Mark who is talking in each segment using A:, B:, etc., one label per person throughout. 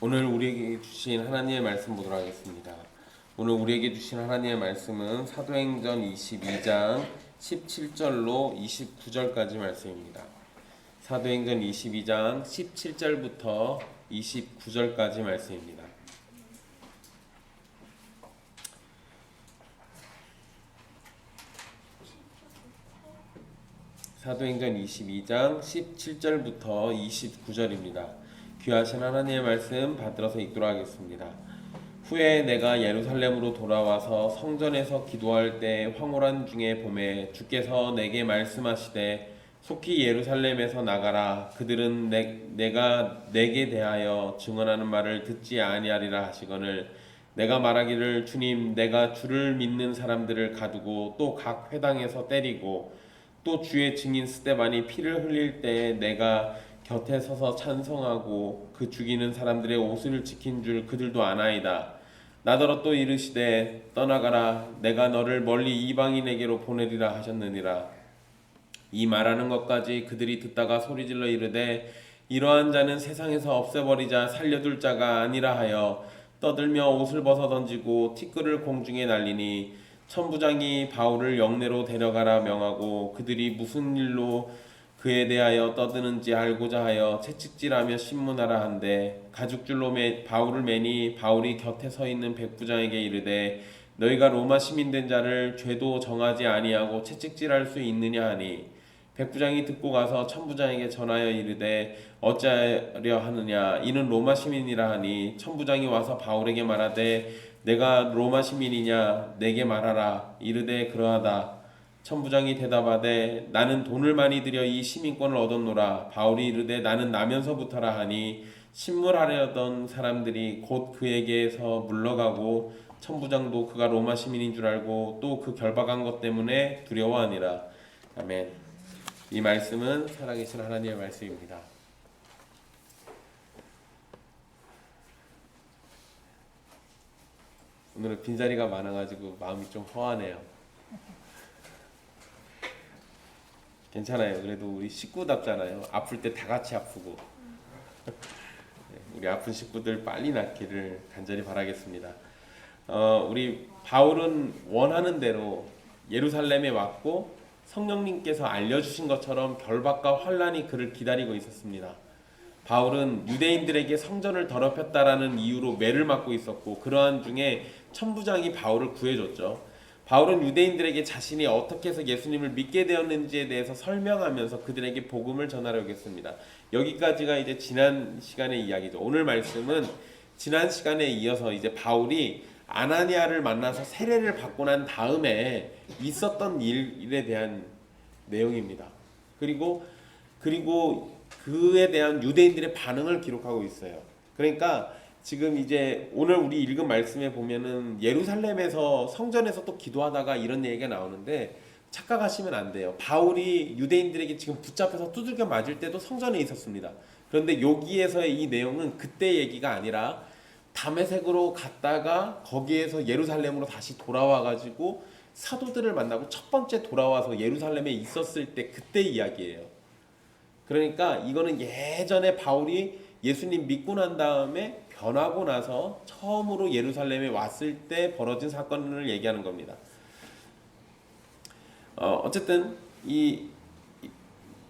A: 오늘 우리에게 주신 하나님의 말씀 보도록 하겠습니다. 오늘 우리에게 주신 하나님의 말씀은 사도행전 22장 17절로 29절까지 말씀입니다. 사도행전 22장 17절부터 29절까지 말씀입니다. 사도행전 22장 17절부터 29절입니다. 귀하신 하나님의 말씀 받들어서 읽도록 하겠습니다. 후에 내가 예루살렘으로 돌아와서 성전에서 기도할 때 황홀한 중에 봄에 주께서 내게 말씀하시되 속히 예루살렘에서 나가라. 그들은 내가 내게 대하여 증언하는 말을 듣지 아니하리라 하시거늘 내가 말하기를 주님 내가 주를 믿는 사람들을 가두고 또 각 회당에서 때리고 또 주의 증인 스데반이 피를 흘릴 때에 내가 곁에 서서 찬송하고 그 죽이는 사람들의 옷을 지킨 줄 그들도 아나이다. 나더러 또 이르시되 떠나가라. 내가 너를 멀리 이방인에게로 보내리라 하셨느니라. 이 말하는 것까지 그들이 듣다가 소리질러 이르되 이러한 자는 세상에서 없애버리자 살려둘 자가 아니라 하여 떠들며 옷을 벗어 던지고 티끌을 공중에 날리니 천부장이 바울을 영내로 데려가라 명하고 그들이 무슨 일로 그에 대하여 떠드는지 알고자 하여 채찍질하며 신문하라 한데 가죽줄로 바울을 매니 바울이 곁에 서 있는 백부장에게 이르되 너희가 로마 시민 된 자를 죄도 정하지 아니하고 채찍질할 수 있느냐 하니 백부장이 듣고 가서 천부장에게 전하여 이르되 어찌하려 하느냐 이는 로마 시민이라 하니 천부장이 와서 바울에게 말하되 내가 로마 시민이냐 내게 말하라. 이르되 그러하다. 천부장이 대답하되 나는 돈을 많이 들여 이 시민권을 얻었노라. 바울이 이르되 나는 나면서부터라 하니 신문하려던 사람들이 곧 그에게서 물러가고 천부장도 그가 로마 시민인 줄 알고 또 그 결박한 것 때문에 두려워하니라. 아멘. 이 말씀은 살아계신 하나님의 말씀입니다. 오늘은 빈자리가 많아가지고 마음이 좀 허하네요. 괜찮아요. 그래도 우리 식구답잖아요. 아플 때 다 같이 아프고 우리 아픈 식구들 빨리 낫기를 간절히 바라겠습니다. 우리 바울은 원하는 대로 예루살렘에 왔고 성령님께서 알려주신 것처럼 결박과 환란이 그를 기다리고 있었습니다. 바울은 유대인들에게 성전을 더럽혔다라는 이유로 매를 맞고 있었고 그러한 중에 천부장이 바울을 구해줬죠. 바울은 유대인들에게 자신이 어떻게 해서 예수님을 믿게 되었는지에 대해서 설명하면서 그들에게 복음을 전하려고 했습니다. 여기까지가 이제 지난 시간의 이야기죠. 오늘 말씀은 지난 시간에 이어서 이제 바울이 아나니아를 만나서 세례를 받고 난 다음에 있었던 일에 대한 내용입니다. 그리고 그에 대한 유대인들의 반응을 기록하고 있어요. 그러니까 지금 이제 오늘 우리 읽은 말씀에 보면은 예루살렘에서 성전에서 또 기도하다가 이런 얘기가 나오는데 착각하시면 안 돼요. 바울이 유대인들에게 지금 붙잡혀서 두들겨 맞을 때도 성전에 있었습니다. 그런데 여기에서의 이 내용은 그때 얘기가 아니라 다메섹으로 갔다가 거기에서 예루살렘으로 다시 돌아와가지고 사도들을 만나고 첫 번째 돌아와서 예루살렘에 있었을 때 그때 이야기예요. 그러니까 이거는 예전에 바울이 예수님 믿고 난 다음에 변하고 나서 처음으로 예루살렘에 왔을 때 벌어진 사건을 얘기하는 겁니다. 어쨌든 이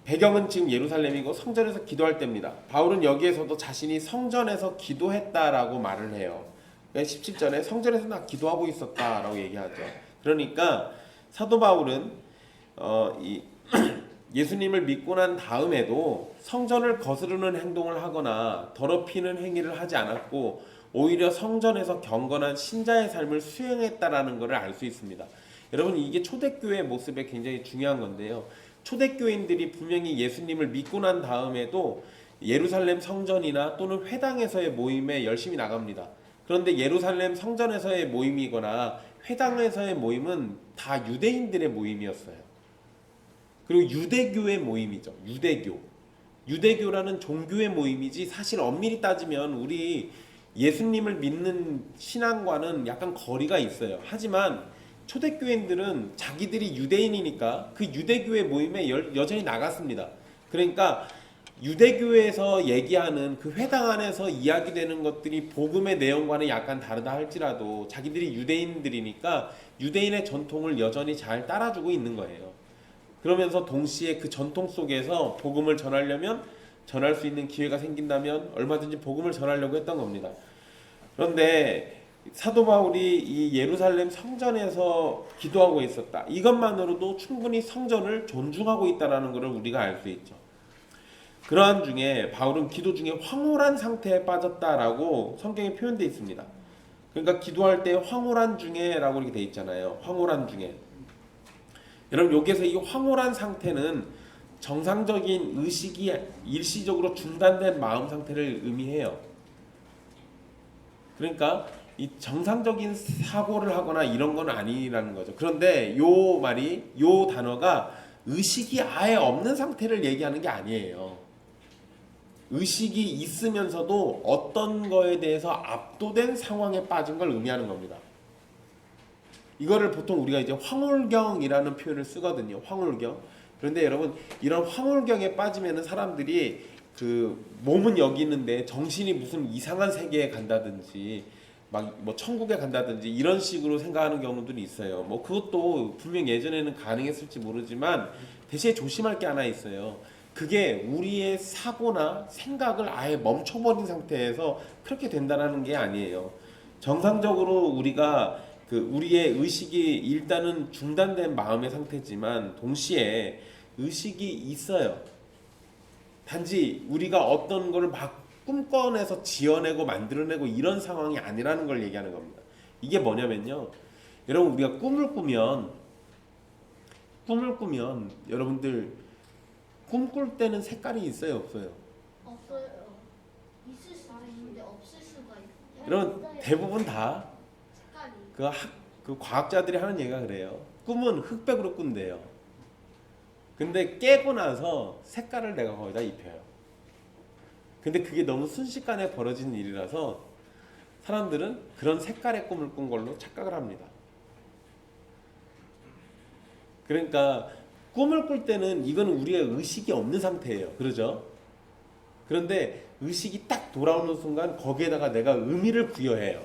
A: 배경은 지금 예루살렘이고 성전에서 기도할 때입니다. 바울은 여기에서도 자신이 성전에서 기도했다라고 말을 해요. 17절에 성전에서 나 기도하고 있었다라고 얘기하죠. 그러니까 사도 바울은 예수님을 믿고 난 다음에도 성전을 거스르는 행동을 하거나 더럽히는 행위를 하지 않았고 오히려 성전에서 경건한 신자의 삶을 수행했다라는 것을 알 수 있습니다. 여러분 이게 초대교회의 모습에 굉장히 중요한 건데요. 초대교인들이 분명히 예수님을 믿고 난 다음에도 예루살렘 성전이나 또는 회당에서의 모임에 열심히 나갑니다. 그런데 예루살렘 성전에서의 모임이거나 회당에서의 모임은 다 유대인들의 모임이었어요. 그리고 유대교의 모임이죠. 유대교라는 종교의 모임이지 사실 엄밀히 따지면 우리 예수님을 믿는 신앙과는 약간 거리가 있어요. 하지만 초대교인들은 자기들이 유대인이니까 그 유대교의 모임에 여전히 나갔습니다. 그러니까 유대교에서 얘기하는 그 회당 안에서 이야기되는 것들이 복음의 내용과는 약간 다르다 할지라도 자기들이 유대인들이니까 유대인의 전통을 여전히 잘 따라주고 있는 거예요. 그러면서 동시에 그 전통 속에서 복음을 전하려면 전할 수 있는 기회가 생긴다면 얼마든지 복음을 전하려고 했던 겁니다. 그런데 사도 바울이 이 예루살렘 성전에서 기도하고 있었다. 이것만으로도 충분히 성전을 존중하고 있다는 것을 우리가 알 수 있죠. 그러한 중에 바울은 기도 중에 황홀한 상태에 빠졌다라고 성경에 표현되어 있습니다. 그러니까 기도할 때 황홀한 중에라고 이렇게 되어 있잖아요. 황홀한 중에. 여러분 여기에서 이 황홀한 상태는 정상적인 의식이 일시적으로 중단된 마음 상태를 의미해요. 그러니까 이 정상적인 사고를 하거나 이런 건 아니라는 거죠. 그런데 요 단어가 의식이 아예 없는 상태를 얘기하는 게 아니에요. 의식이 있으면서도 어떤 거에 대해서 압도된 상황에 빠진 걸 의미하는 겁니다. 이거를 보통 우리가 이제 황홀경이라는 표현을 쓰거든요. 황홀경. 그런데 여러분 이런 황홀경에 빠지면은 사람들이 그 몸은 여기 있는데 정신이 무슨 이상한 세계에 간다든지 막 뭐 천국에 간다든지 이런 식으로 생각하는 경우들이 있어요. 뭐 그것도 분명 예전에는 가능했을지 모르지만 대신에 조심할 게 하나 있어요. 그게 우리의 사고나 생각을 아예 멈춰버린 상태에서 그렇게 된다는 게 아니에요. 정상적으로 우리가 우리의 의식이 일단은 중단된 마음의 상태지만 동시에 의식이 있어요. 단지 우리가 어떤 걸 막 꿈꿔내서 지어내고 만들어내고 이런 상황이 아니라는 걸 얘기하는 겁니다. 이게 뭐냐면요. 여러분 우리가 꿈을 꾸면 여러분들 꿈꿀 때는 색깔이 있어요, 없어요?
B: 없어요. 있을 수도 있는데 없을 수가 있어요.
A: 여러분 대부분 다
B: 색깔이.
A: 그 과학자들이 하는 얘기가 그래요. 꿈은 흑백으로 꾼대요. 근데 깨고 나서 색깔을 내가 거기다 입혀요. 근데 그게 너무 순식간에 벌어진 일이라서 사람들은 그런 색깔의 꿈을 꾼 걸로 착각을 합니다. 그러니까 꿈을 꿀 때는 이건 우리의 의식이 없는 상태예요. 그러죠? 그런데 의식이 딱 돌아오는 순간 거기에다가 내가 의미를 부여해요.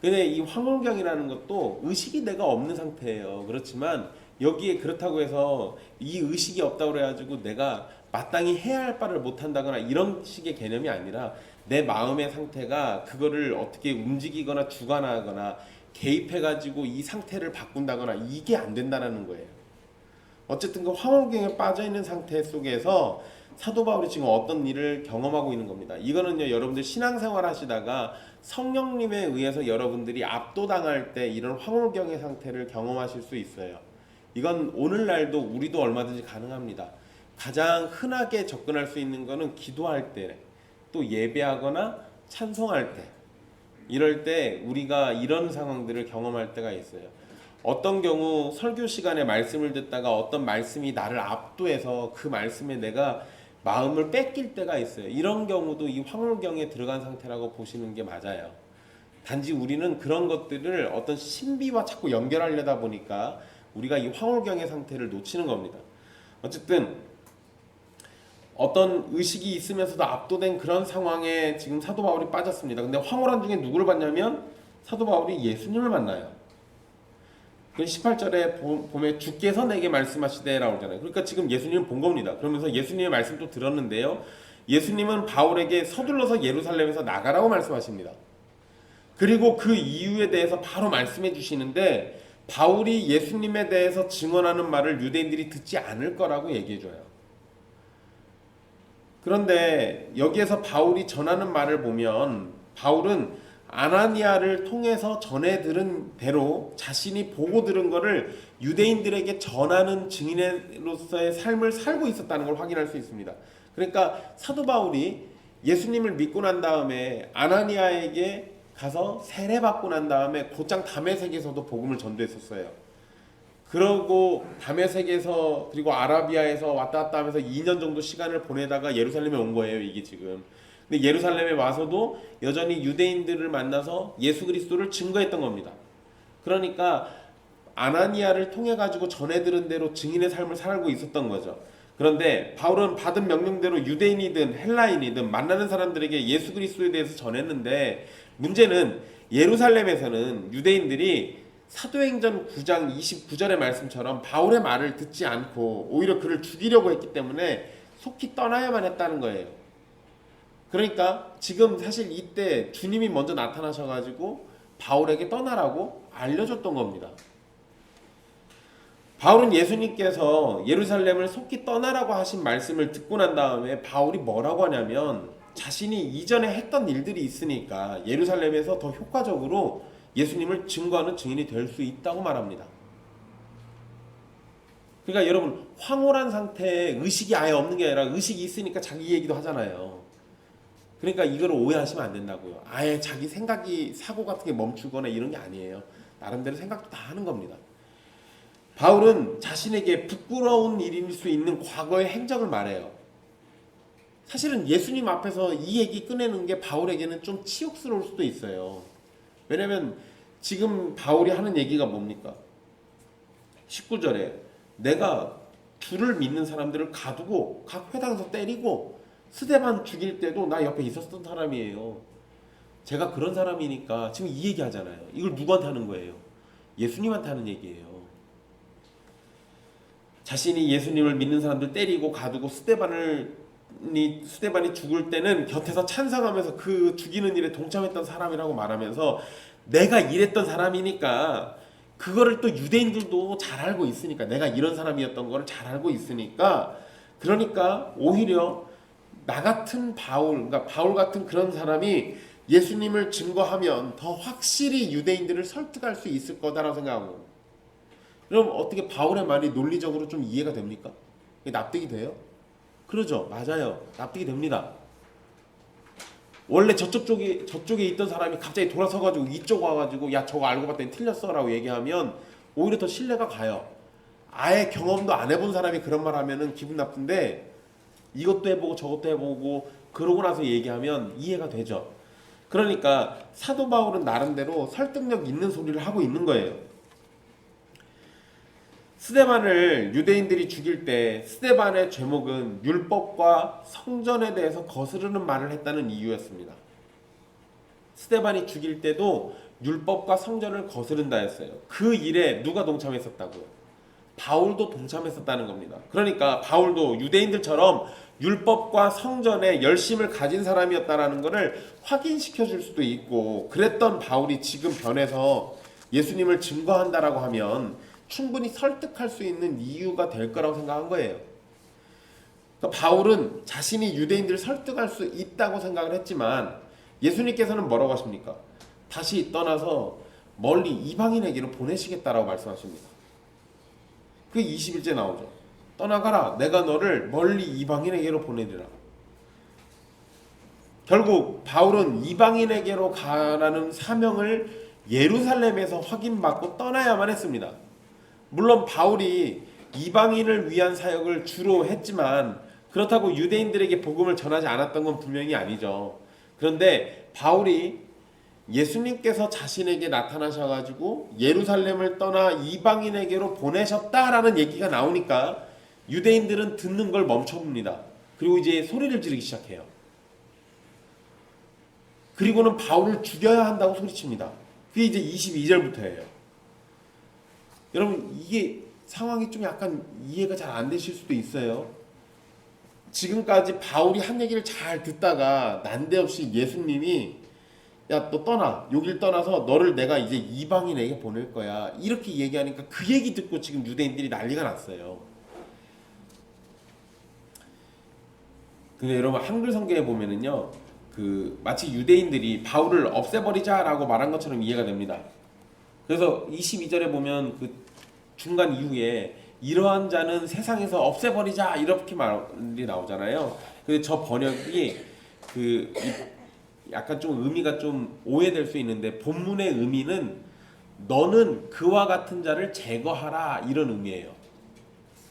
A: 근데 이 황홀경이라는 것도 의식이 내가 없는 상태예요. 그렇지만 여기에 그렇다고 해서 이 의식이 없다고 그래가지고 내가 마땅히 해야 할 바를 못한다거나 이런 식의 개념이 아니라 내 마음의 상태가 그거를 어떻게 움직이거나 주관하거나 개입해가지고 이 상태를 바꾼다거나 이게 안 된다는 거예요. 어쨌든 그 황홀경에 빠져있는 상태 속에서 사도 바울이 지금 어떤 일을 경험하고 있는 겁니다. 이거는요 여러분들 신앙생활 하시다가 성령님에 의해서 여러분들이 압도당할 때 이런 황홀경의 상태를 경험하실 수 있어요. 이건 오늘날도 우리도 얼마든지 가능합니다. 가장 흔하게 접근할 수 있는 거는 기도할 때, 또 예배하거나 찬송할 때, 이럴 때 우리가 이런 상황들을 경험할 때가 있어요. 어떤 경우 설교 시간에 말씀을 듣다가 어떤 말씀이 나를 압도해서 그 말씀에 내가 마음을 뺏길 때가 있어요. 이런 경우도 이 황홀경에 들어간 상태라고 보시는 게 맞아요. 단지 우리는 그런 것들을 어떤 신비와 자꾸 연결하려다 보니까 우리가 이 황홀경의 상태를 놓치는 겁니다. 어쨌든 어떤 의식이 있으면서도 압도된 그런 상황에 지금 사도 바울이 빠졌습니다. 근데 황홀한 중에 누구를 봤냐면 사도 바울이 예수님을 만나요. 18절에 보면 주께서 내게 말씀하시되 라고 하잖아요. 그러니까 지금 예수님을 본 겁니다. 그러면서 예수님의 말씀도 들었는데요. 예수님은 바울에게 서둘러서 예루살렘에서 나가라고 말씀하십니다. 그리고 그 이유에 대해서 바로 말씀해 주시는데 바울이 예수님에 대해서 증언하는 말을 유대인들이 듣지 않을 거라고 얘기해 줘요. 그런데 여기에서 바울이 전하는 말을 보면 바울은 아나니아를 통해서 전해 들은 대로 자신이 보고 들은 것을 유대인들에게 전하는 증인으로서의 삶을 살고 있었다는 걸 확인할 수 있습니다. 그러니까 사도 바울이 예수님을 믿고 난 다음에 아나니아에게 가서 세례받고 난 다음에 곧장 다메섹에서도 복음을 전도했었어요. 그러고 다메섹에서 그리고 아라비아에서 왔다 갔다 하면서 2년 정도 시간을 보내다가 예루살렘에 온 거예요. 이게 지금. 근데 예루살렘에 와서도 여전히 유대인들을 만나서 예수 그리스도를 증거했던 겁니다. 그러니까 아나니아를 통해 가지고 전해 들은 대로 증인의 삶을 살고 있었던 거죠. 그런데 바울은 받은 명령대로 유대인이든 헬라인이든 만나는 사람들에게 예수 그리스도에 대해서 전했는데, 문제는 예루살렘에서는 유대인들이 사도행전 9장 29절의 말씀처럼 바울의 말을 듣지 않고 오히려 그를 죽이려고 했기 때문에 속히 떠나야만 했다는 거예요. 그러니까 지금 사실 이때 주님이 먼저 나타나셔가지고 바울에게 떠나라고 알려줬던 겁니다. 바울은 예수님께서 예루살렘을 속히 떠나라고 하신 말씀을 듣고 난 다음에 바울이 뭐라고 하냐면, 자신이 이전에 했던 일들이 있으니까 예루살렘에서 더 효과적으로 예수님을 증거하는 증인이 될 수 있다고 말합니다. 그러니까 여러분, 황홀한 상태에 의식이 아예 없는 게 아니라 의식이 있으니까 자기 얘기도 하잖아요. 그러니까 이걸 오해하시면 안 된다고요. 아예 자기 생각이, 사고 같은 게 멈추거나 이런 게 아니에요. 나름대로 생각도 다 하는 겁니다. 바울은 자신에게 부끄러운 일일 수 있는 과거의 행적을 말해요. 사실은 예수님 앞에서 이 얘기 꺼내는 게 바울에게는 좀 치욕스러울 수도 있어요. 왜냐면 지금 바울이 하는 얘기가 뭡니까? 19절에 내가 주를 믿는 사람들을 가두고 각 회당에서 때리고 스데반 죽일 때도 나 옆에 있었던 사람이에요. 제가 그런 사람이니까 지금 이 얘기 하잖아요. 이걸 누구한테 하는 거예요? 예수님한테 하는 얘기예요. 자신이 예수님을 믿는 사람들 때리고 가두고 스데반이 죽을 때는 곁에서 찬성하면서 그 죽이는 일에 동참했던 사람이라고 말하면서, 내가 이랬던 사람이니까 그거를 또 유대인들도 잘 알고 있으니까, 내가 이런 사람이었던 거를 잘 알고 있으니까, 그러니까 오히려 나 같은 바울, 그러니까 바울 같은 그런 사람이 예수님을 증거하면 더 확실히 유대인들을 설득할 수 있을 거다라고 생각하고. 그럼 어떻게 바울의 말이 논리적으로 좀 이해가 됩니까? 납득이 돼요? 그러죠. 맞아요. 납득이 됩니다. 원래 저쪽에 있던 사람이 갑자기 돌아서가지고 이쪽 와가지고 야 저거 알고 봤더니 틀렸어 라고 얘기하면 오히려 더 신뢰가 가요. 아예 경험도 안 해본 사람이 그런 말 하면은 기분 나쁜데, 이것도 해보고 저것도 해보고 그러고 나서 얘기하면 이해가 되죠. 그러니까 사도 바울은 나름대로 설득력 있는 소리를 하고 있는 거예요. 스데반을 유대인들이 죽일 때 스데반의 죄목은 율법과 성전에 대해서 거스르는 말을 했다는 이유였습니다. 스데반이 죽일 때도 율법과 성전을 거스른다 했어요. 그 일에 누가 동참했었다고요? 바울도 동참했었다는 겁니다. 그러니까 바울도 유대인들처럼 율법과 성전에 열심을 가진 사람이었다라는 것을 확인시켜 줄 수도 있고, 그랬던 바울이 지금 변해서 예수님을 증거한다라고 하면 충분히 설득할 수 있는 이유가 될 거라고 생각한 거예요. 그러니까 바울은 자신이 유대인들을 설득할 수 있다고 생각을 했지만, 예수님께서는 뭐라고 하십니까? 다시 떠나서 멀리 이방인에게로 보내시겠다라고 말씀하십니다. 그게 21절 나오죠. 떠나가라, 내가 너를 멀리 이방인에게로 보내리라. 결국 바울은 이방인에게로 가라는 사명을 예루살렘에서 확인받고 떠나야만 했습니다. 물론 바울이 이방인을 위한 사역을 주로 했지만 그렇다고 유대인들에게 복음을 전하지 않았던 건 분명히 아니죠. 그런데 바울이 예수님께서 자신에게 나타나셔가지고 예루살렘을 떠나 이방인에게로 보내셨다라는 얘기가 나오니까 유대인들은 듣는 걸 멈춰봅니다. 그리고 이제 소리를 지르기 시작해요. 그리고는 바울을 죽여야 한다고 소리칩니다. 그게 이제 22절부터예요. 여러분, 이게 상황이 좀 약간 이해가 잘 안 되실 수도 있어요. 지금까지 바울이 한 얘기를 잘 듣다가 난데없이 예수님이 야, 너 떠나. 여길 떠나서 너를 내가 이제 이방인에게 보낼 거야. 이렇게 얘기하니까 그 얘기 듣고 지금 유대인들이 난리가 났어요. 근데 여러분, 한글 성경에 보면은요, 마치 유대인들이 바울을 없애버리자라고 말한 것처럼 이해가 됩니다. 그래서 22절에 보면 그 중간 이후에 이러한 자는 세상에서 없애버리자 이렇게 말이 나오잖아요. 근데 저 번역이 약간 좀 의미가 좀 오해될 수 있는데, 본문의 의미는 너는 그와 같은 자를 제거하라 이런 의미예요.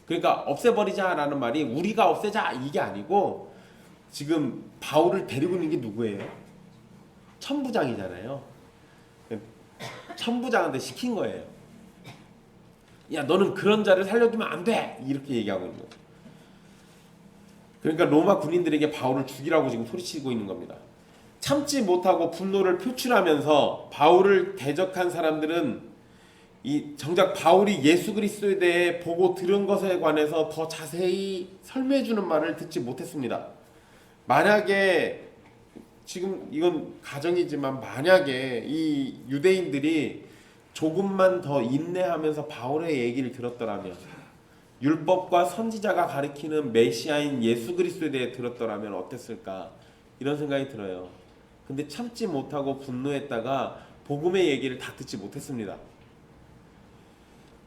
A: 그러니까 없애버리자라는 말이 우리가 없애자 이게 아니고, 지금 바울을 데리고 있는 게 누구예요? 천부장이잖아요. 천부장한테 시킨 거예요. 야, 너는 그런 자를 살려두면 안 돼! 이렇게 얘기하고 있는 거예요. 그러니까 로마 군인들에게 바울을 죽이라고 지금 소리치고 있는 겁니다. 참지 못하고 분노를 표출하면서 바울을 대적한 사람들은 이 정작 바울이 예수 그리스도에 대해 보고 들은 것에 관해서 더 자세히 설명해 주는 말을 듣지 못했습니다. 만약에 지금 이건 가정이지만 만약에 이 유대인들이 조금만 더 인내하면서 바울의 얘기를 들었더라면, 율법과 선지자가 가리키는 메시아인 예수 그리스도에 대해 들었더라면 어땠을까, 이런 생각이 들어요. 근데 참지 못하고 분노했다가 복음의 얘기를 다 듣지 못했습니다.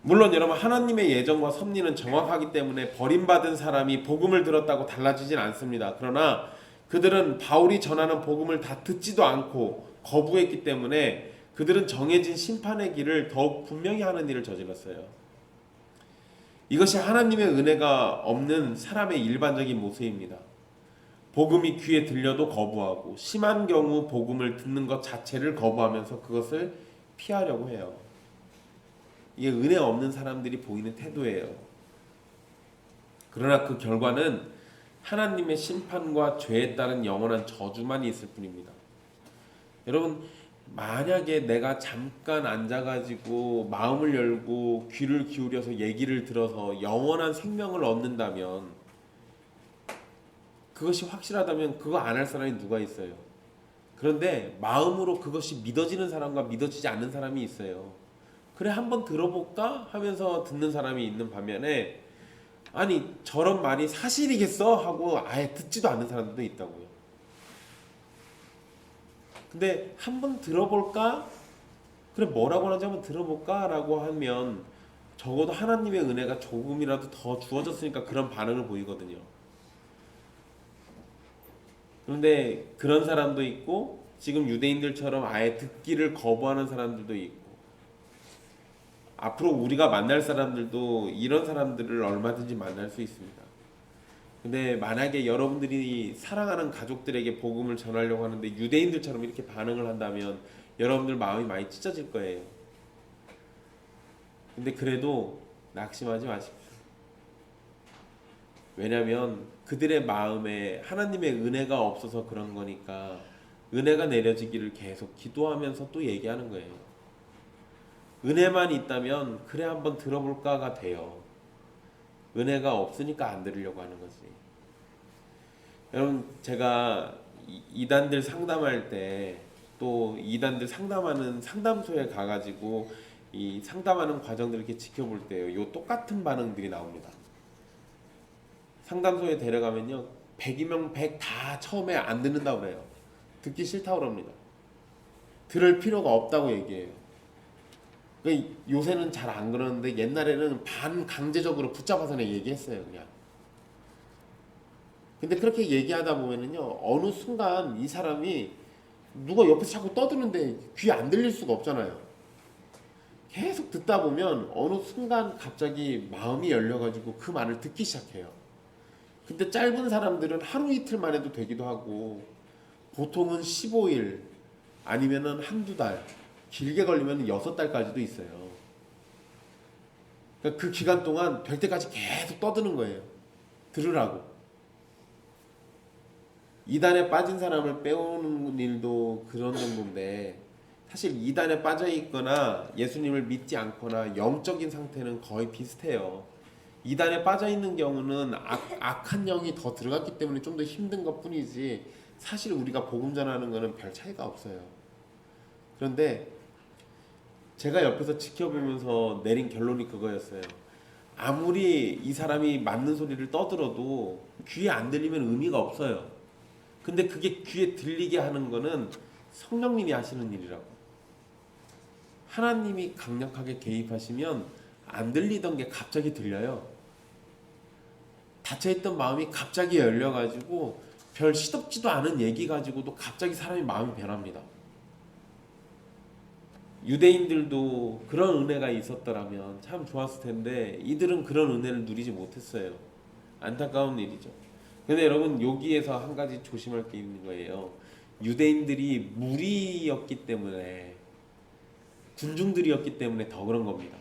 A: 물론 여러분, 하나님의 예정과 섭리는 정확하기 때문에 버림받은 사람이 복음을 들었다고 달라지진 않습니다. 그러나 그들은 바울이 전하는 복음을 다 듣지도 않고 거부했기 때문에 그들은 정해진 심판의 길을 더욱 분명히 하는 일을 저질렀어요. 이것이 하나님의 은혜가 없는 사람의 일반적인 모습입니다. 복음이 귀에 들려도 거부하고, 심한 경우 복음을 듣는 것 자체를 거부하면서 그것을 피하려고 해요. 이게 은혜 없는 사람들이 보이는 태도예요. 그러나 그 결과는 하나님의 심판과 죄에 따른 영원한 저주만 있을 뿐입니다. 여러분, 만약에 내가 잠깐 앉아가지고 마음을 열고 귀를 기울여서 얘기를 들어서 영원한 생명을 얻는다면, 그것이 확실하다면 그거 안 할 사람이 누가 있어요? 그런데 마음으로 그것이 믿어지는 사람과 믿어지지 않는 사람이 있어요. 그래, 한번 들어볼까 하면서 듣는 사람이 있는 반면에, 아니 저런 말이 사실이겠어 하고 아예 듣지도 않는 사람들도 있다고요. 근데 한번 들어볼까? 그래, 뭐라고 하는지 한번 들어볼까? 라고 하면 적어도 하나님의 은혜가 조금이라도 더 주어졌으니까 그런 반응을 보이거든요. 그런데 그런 사람도 있고, 지금 유대인들처럼 아예 듣기를 거부하는 사람들도 있고, 앞으로 우리가 만날 사람들도 이런 사람들을 얼마든지 만날 수 있습니다. 근데 만약에 여러분들이 사랑하는 가족들에게 복음을 전하려고 하는데 유대인들처럼 이렇게 반응을 한다면 여러분들 마음이 많이 찢어질 거예요. 근데 그래도 낙심하지 마십시오. 왜냐하면 그들의 마음에 하나님의 은혜가 없어서 그런 거니까 은혜가 내려지기를 계속 기도하면서 또 얘기하는 거예요. 은혜만 있다면 그래 한번 들어볼까가 돼요. 은혜가 없으니까 안 들으려고 하는 거지. 여러분, 제가 이단들 상담할 때 또 이단들 상담하는 상담소에 가가지고 이 상담하는 과정들을 이렇게 지켜볼 때요, 요 똑같은 반응들이 나옵니다. 상담소에 데려가면요, 100이면 100 다 처음에 안 듣는다고 그래요. 듣기 싫다고 그럽니다. 들을 필요가 없다고 얘기해요. 요새는 잘 안 그러는데 옛날에는 반강제적으로 붙잡아서 얘기했어요, 그냥. 근데 그렇게 얘기하다 보면은요, 어느 순간 이 사람이 누가 옆에서 자꾸 떠드는데 귀 안 들릴 수가 없잖아요. 계속 듣다 보면 어느 순간 갑자기 마음이 열려가지고 그 말을 듣기 시작해요. 근데 짧은 사람들은 하루 이틀만 해도 되기도 하고, 보통은 15일 아니면은 한두 달, 길게 걸리면 6달까지도 있어요. 그러니까 그 기간 동안 될 때까지 계속 떠드는 거예요. 들으라고. 이단에 빠진 사람을 빼오는 일도 그런 정도인데, 사실 이단에 빠져 있거나 예수님을 믿지 않거나 영적인 상태는 거의 비슷해요. 이단에 빠져 있는 경우는 악한 영이 더 들어갔기 때문에 좀 더 힘든 것 뿐이지, 사실 우리가 복음 전하는 거는 별 차이가 없어요. 그런데 제가 옆에서 지켜보면서 내린 결론이 그거였어요. 아무리 이 사람이 맞는 소리를 떠들어도 귀에 안 들리면 의미가 없어요. 근데 그게 귀에 들리게 하는 거는 성령님이 하시는 일이라고. 하나님이 강력하게 개입하시면 안 들리던 게 갑자기 들려요. 닫혀있던 마음이 갑자기 열려가지고 별 시덥지도 않은 얘기 가지고도 갑자기 사람이 마음이 변합니다. 유대인들도 그런 은혜가 있었더라면 참 좋았을 텐데 이들은 그런 은혜를 누리지 못했어요. 안타까운 일이죠. 근데 여러분, 여기에서 한 가지 조심할 게 있는 거예요. 유대인들이 무리였기 때문에, 군중들이었기 때문에 더 그런 겁니다.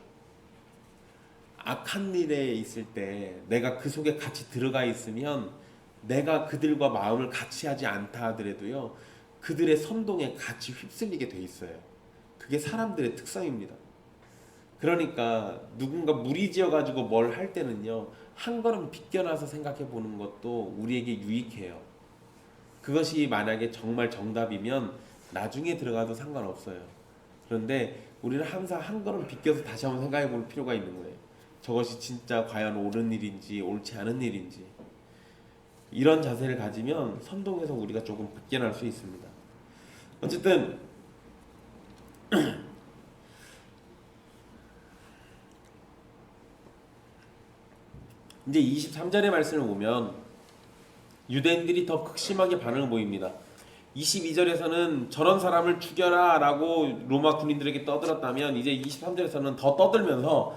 A: 악한 일에 있을 때 내가 그 속에 같이 들어가 있으면 내가 그들과 마음을 같이 하지 않다 하더라도요, 그들의 선동에 같이 휩쓸리게 돼 있어요. 그게 사람들의 특성입니다. 그러니까 누군가 무리지어 가지고 뭘 할 때는요, 한 걸음 비껴나서 생각해 보는 것도 우리에게 유익해요. 그것이 만약에 정말 정답이면 나중에 들어가도 상관없어요. 그런데 우리는 항상 한 걸음 비껴서 다시 한번 생각해 볼 필요가 있는 거예요. 저것이 진짜 과연 옳은 일인지 옳지 않은 일인지. 이런 자세를 가지면 선동에서 우리가 조금 벗겨날 수 있습니다. 어쨌든 이제 23절의 말씀을 보면 유대인들이 더 극심하게 반응을 보입니다. 22절에서는 저런 사람을 죽여라 라고 로마 군인들에게 떠들었다면, 이제 23절에서는 더 떠들면서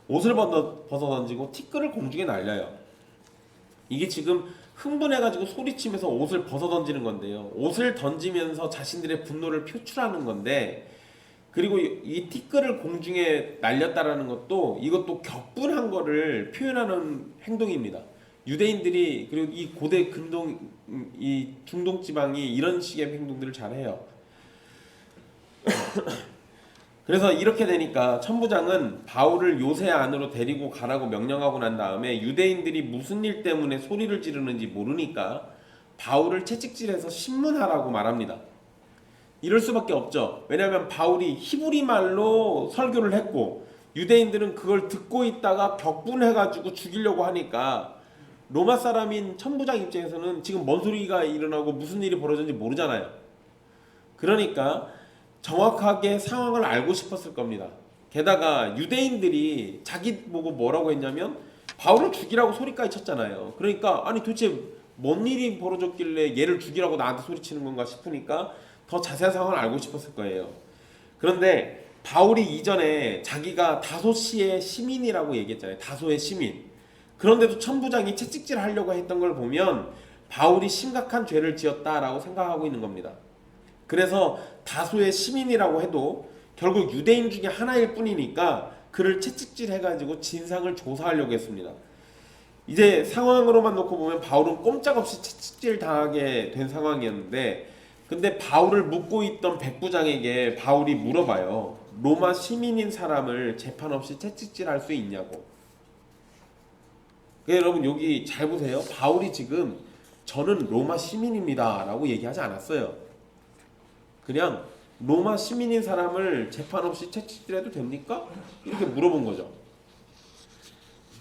A: 옷을 벗어 던지고 티끌을 공중에 날려요. 이게 지금 흥분해가지고 소리치면서 옷을 벗어 던지는 건데요, 옷을 던지면서 자신들의 분노를 표출하는 건데, 그리고 이 티끌을 공중에 날렸다라는 것도, 이것도 격분한 거를 표현하는 행동입니다. 유대인들이, 그리고 이 고대 근동, 이 중동 지방이 이런 식의 행동들을 잘해요. 그래서 이렇게 되니까 천부장은 바울을 요새 안으로 데리고 가라고 명령하고 난 다음에, 유대인들이 무슨 일 때문에 소리를 지르는지 모르니까 바울을 채찍질해서 신문하라고 말합니다. 이럴 수밖에 없죠. 왜냐하면 바울이 히브리 말로 설교를 했고, 유대인들은 그걸 듣고 있다가 격분해가지고 죽이려고 하니까, 로마 사람인 천부장 입장에서는 지금 뭔 소리가 일어나고 무슨 일이 벌어졌는지 모르잖아요. 그러니까 정확하게 상황을 알고 싶었을 겁니다. 게다가 유대인들이 자기 보고 뭐라고 했냐면, 바울을 죽이라고 소리까지 쳤잖아요. 그러니까 아니 도대체 뭔 일이 벌어졌길래 얘를 죽이라고 나한테 소리치는 건가 싶으니까 더 자세한 상황을 알고 싶었을 거예요. 그런데 바울이 이전에 자기가 다소시의 시민이라고 얘기했잖아요. 다소의 시민. 그런데도 천부장이 채찍질 하려고 했던 걸 보면 바울이 심각한 죄를 지었다라고 생각하고 있는 겁니다. 그래서 다소의 시민이라고 해도 결국 유대인 중에 하나일 뿐이니까 그를 채찍질 해가지고 진상을 조사하려고 했습니다. 이제 상황으로만 놓고 보면 바울은 꼼짝없이 채찍질 당하게 된 상황이었는데, 근데 바울을 묻고 있던 백부장에게 바울이 물어봐요. 로마 시민인 사람을 재판 없이 채찍질할 수 있냐고. 그러니까 여러분 여기 잘 보세요. 바울이 지금 저는 로마 시민입니다 라고 얘기하지 않았어요. 그냥 로마 시민인 사람을 재판 없이 채찍질해도 됩니까? 이렇게 물어본 거죠.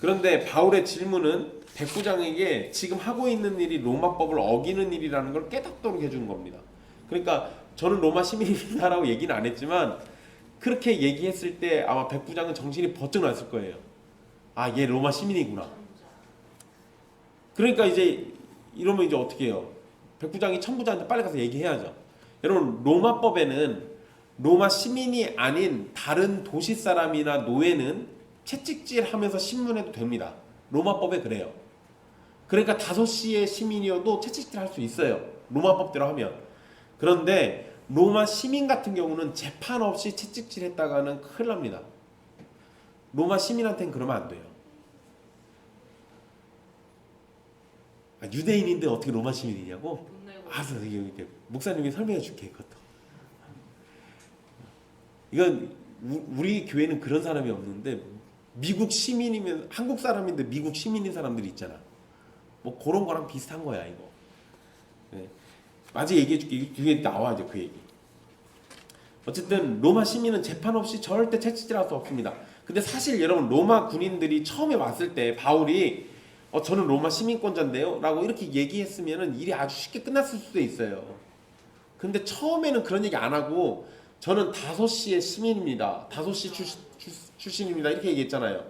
A: 그런데 바울의 질문은 백부장에게 지금 하고 있는 일이 로마법을 어기는 일이라는 걸 깨닫도록 해준 겁니다. 그러니까 저는 로마 시민이다라고 얘기는 안 했지만, 그렇게 얘기했을 때 아마 백부장은 정신이 번쩍 났을 거예요. 아, 얘 로마 시민이구나. 그러니까 이제 이러면 이제 어떻게 해요? 백부장이 천부장한테 빨리 가서 얘기해야죠. 여러분, 로마법에는 로마 시민이 아닌 다른 도시 사람이나 노예는 채찍질하면서 신문해도 됩니다. 로마법에 그래요. 그러니까 5시의 시민이어도 채찍질할 수 있어요. 로마법대로 하면. 그런데 로마 시민 같은 경우는 재판 없이 채찍질했다가는 큰일 납니다. 로마 시민한테는 그러면 안 돼요. 아, 유대인인데 어떻게 로마 시민이냐고? 알았어, 목사님이 설명해 줄게 그것도. 이건 우리 교회는 그런 사람이 없는데, 미국 시민이면, 한국 사람인데 미국 시민인 사람들이 있잖아. 뭐 그런 거랑 비슷한 거야 이거. 네. 마저 얘기해 줄게. 뒤에 나와 이제 그 얘기. 어쨌든 로마 시민은 재판 없이 절대 채찍질할 수 없습니다. 근데 사실 여러분, 로마 군인들이 처음에 왔을 때 바울이 저는 로마 시민권자인데요 라고 이렇게 얘기했으면 일이 아주 쉽게 끝났을 수도 있어요. 근데 처음에는 그런 얘기 안 하고 저는 5시의 시민입니다, 5시 출신입니다 이렇게 얘기했잖아요.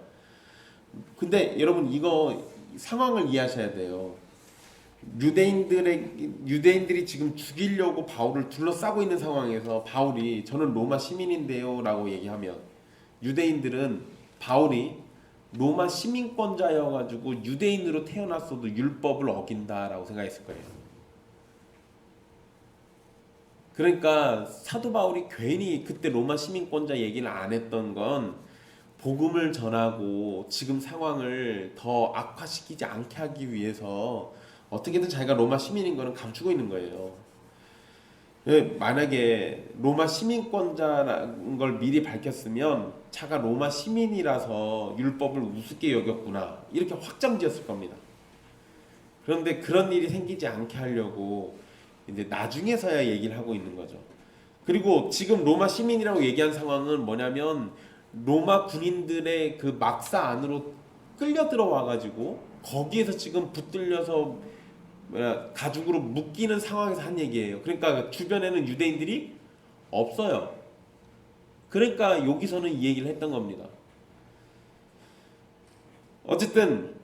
A: 근데 여러분 이거 상황을 이해하셔야 돼요. 유대인들이 지금 죽이려고 바울을 둘러싸고 있는 상황에서 바울이 저는 로마 시민인데요 라고 얘기하면, 유대인들은 바울이 로마 시민권자여가지고 유대인으로 태어났어도 율법을 어긴다라고 생각했을 거예요. 그러니까 사도 바울이 괜히 그때 로마 시민권자 얘기를 안 했던 건 복음을 전하고 지금 상황을 더 악화시키지 않게 하기 위해서 어떻게든 자기가 로마 시민인 거는 감추고 있는 거예요. 예, 만약에 로마 시민권자라는 걸 미리 밝혔으면 자가 로마 시민이라서 율법을 우습게 여겼구나 이렇게 확정지었을 겁니다. 그런데 그런 일이 생기지 않게 하려고 이제 나중에서야 얘기를 하고 있는 거죠. 그리고 지금 로마 시민이라고 얘기한 상황은 뭐냐면 로마 군인들의 그 막사 안으로 끌려 들어와 가지고 거기에서 지금 붙들려서 가죽으로 묶이는 상황에서 한 얘기예요. 그러니까 주변에는 유대인들이 없어요. 그러니까 여기서는 이 얘기를 했던 겁니다. 어쨌든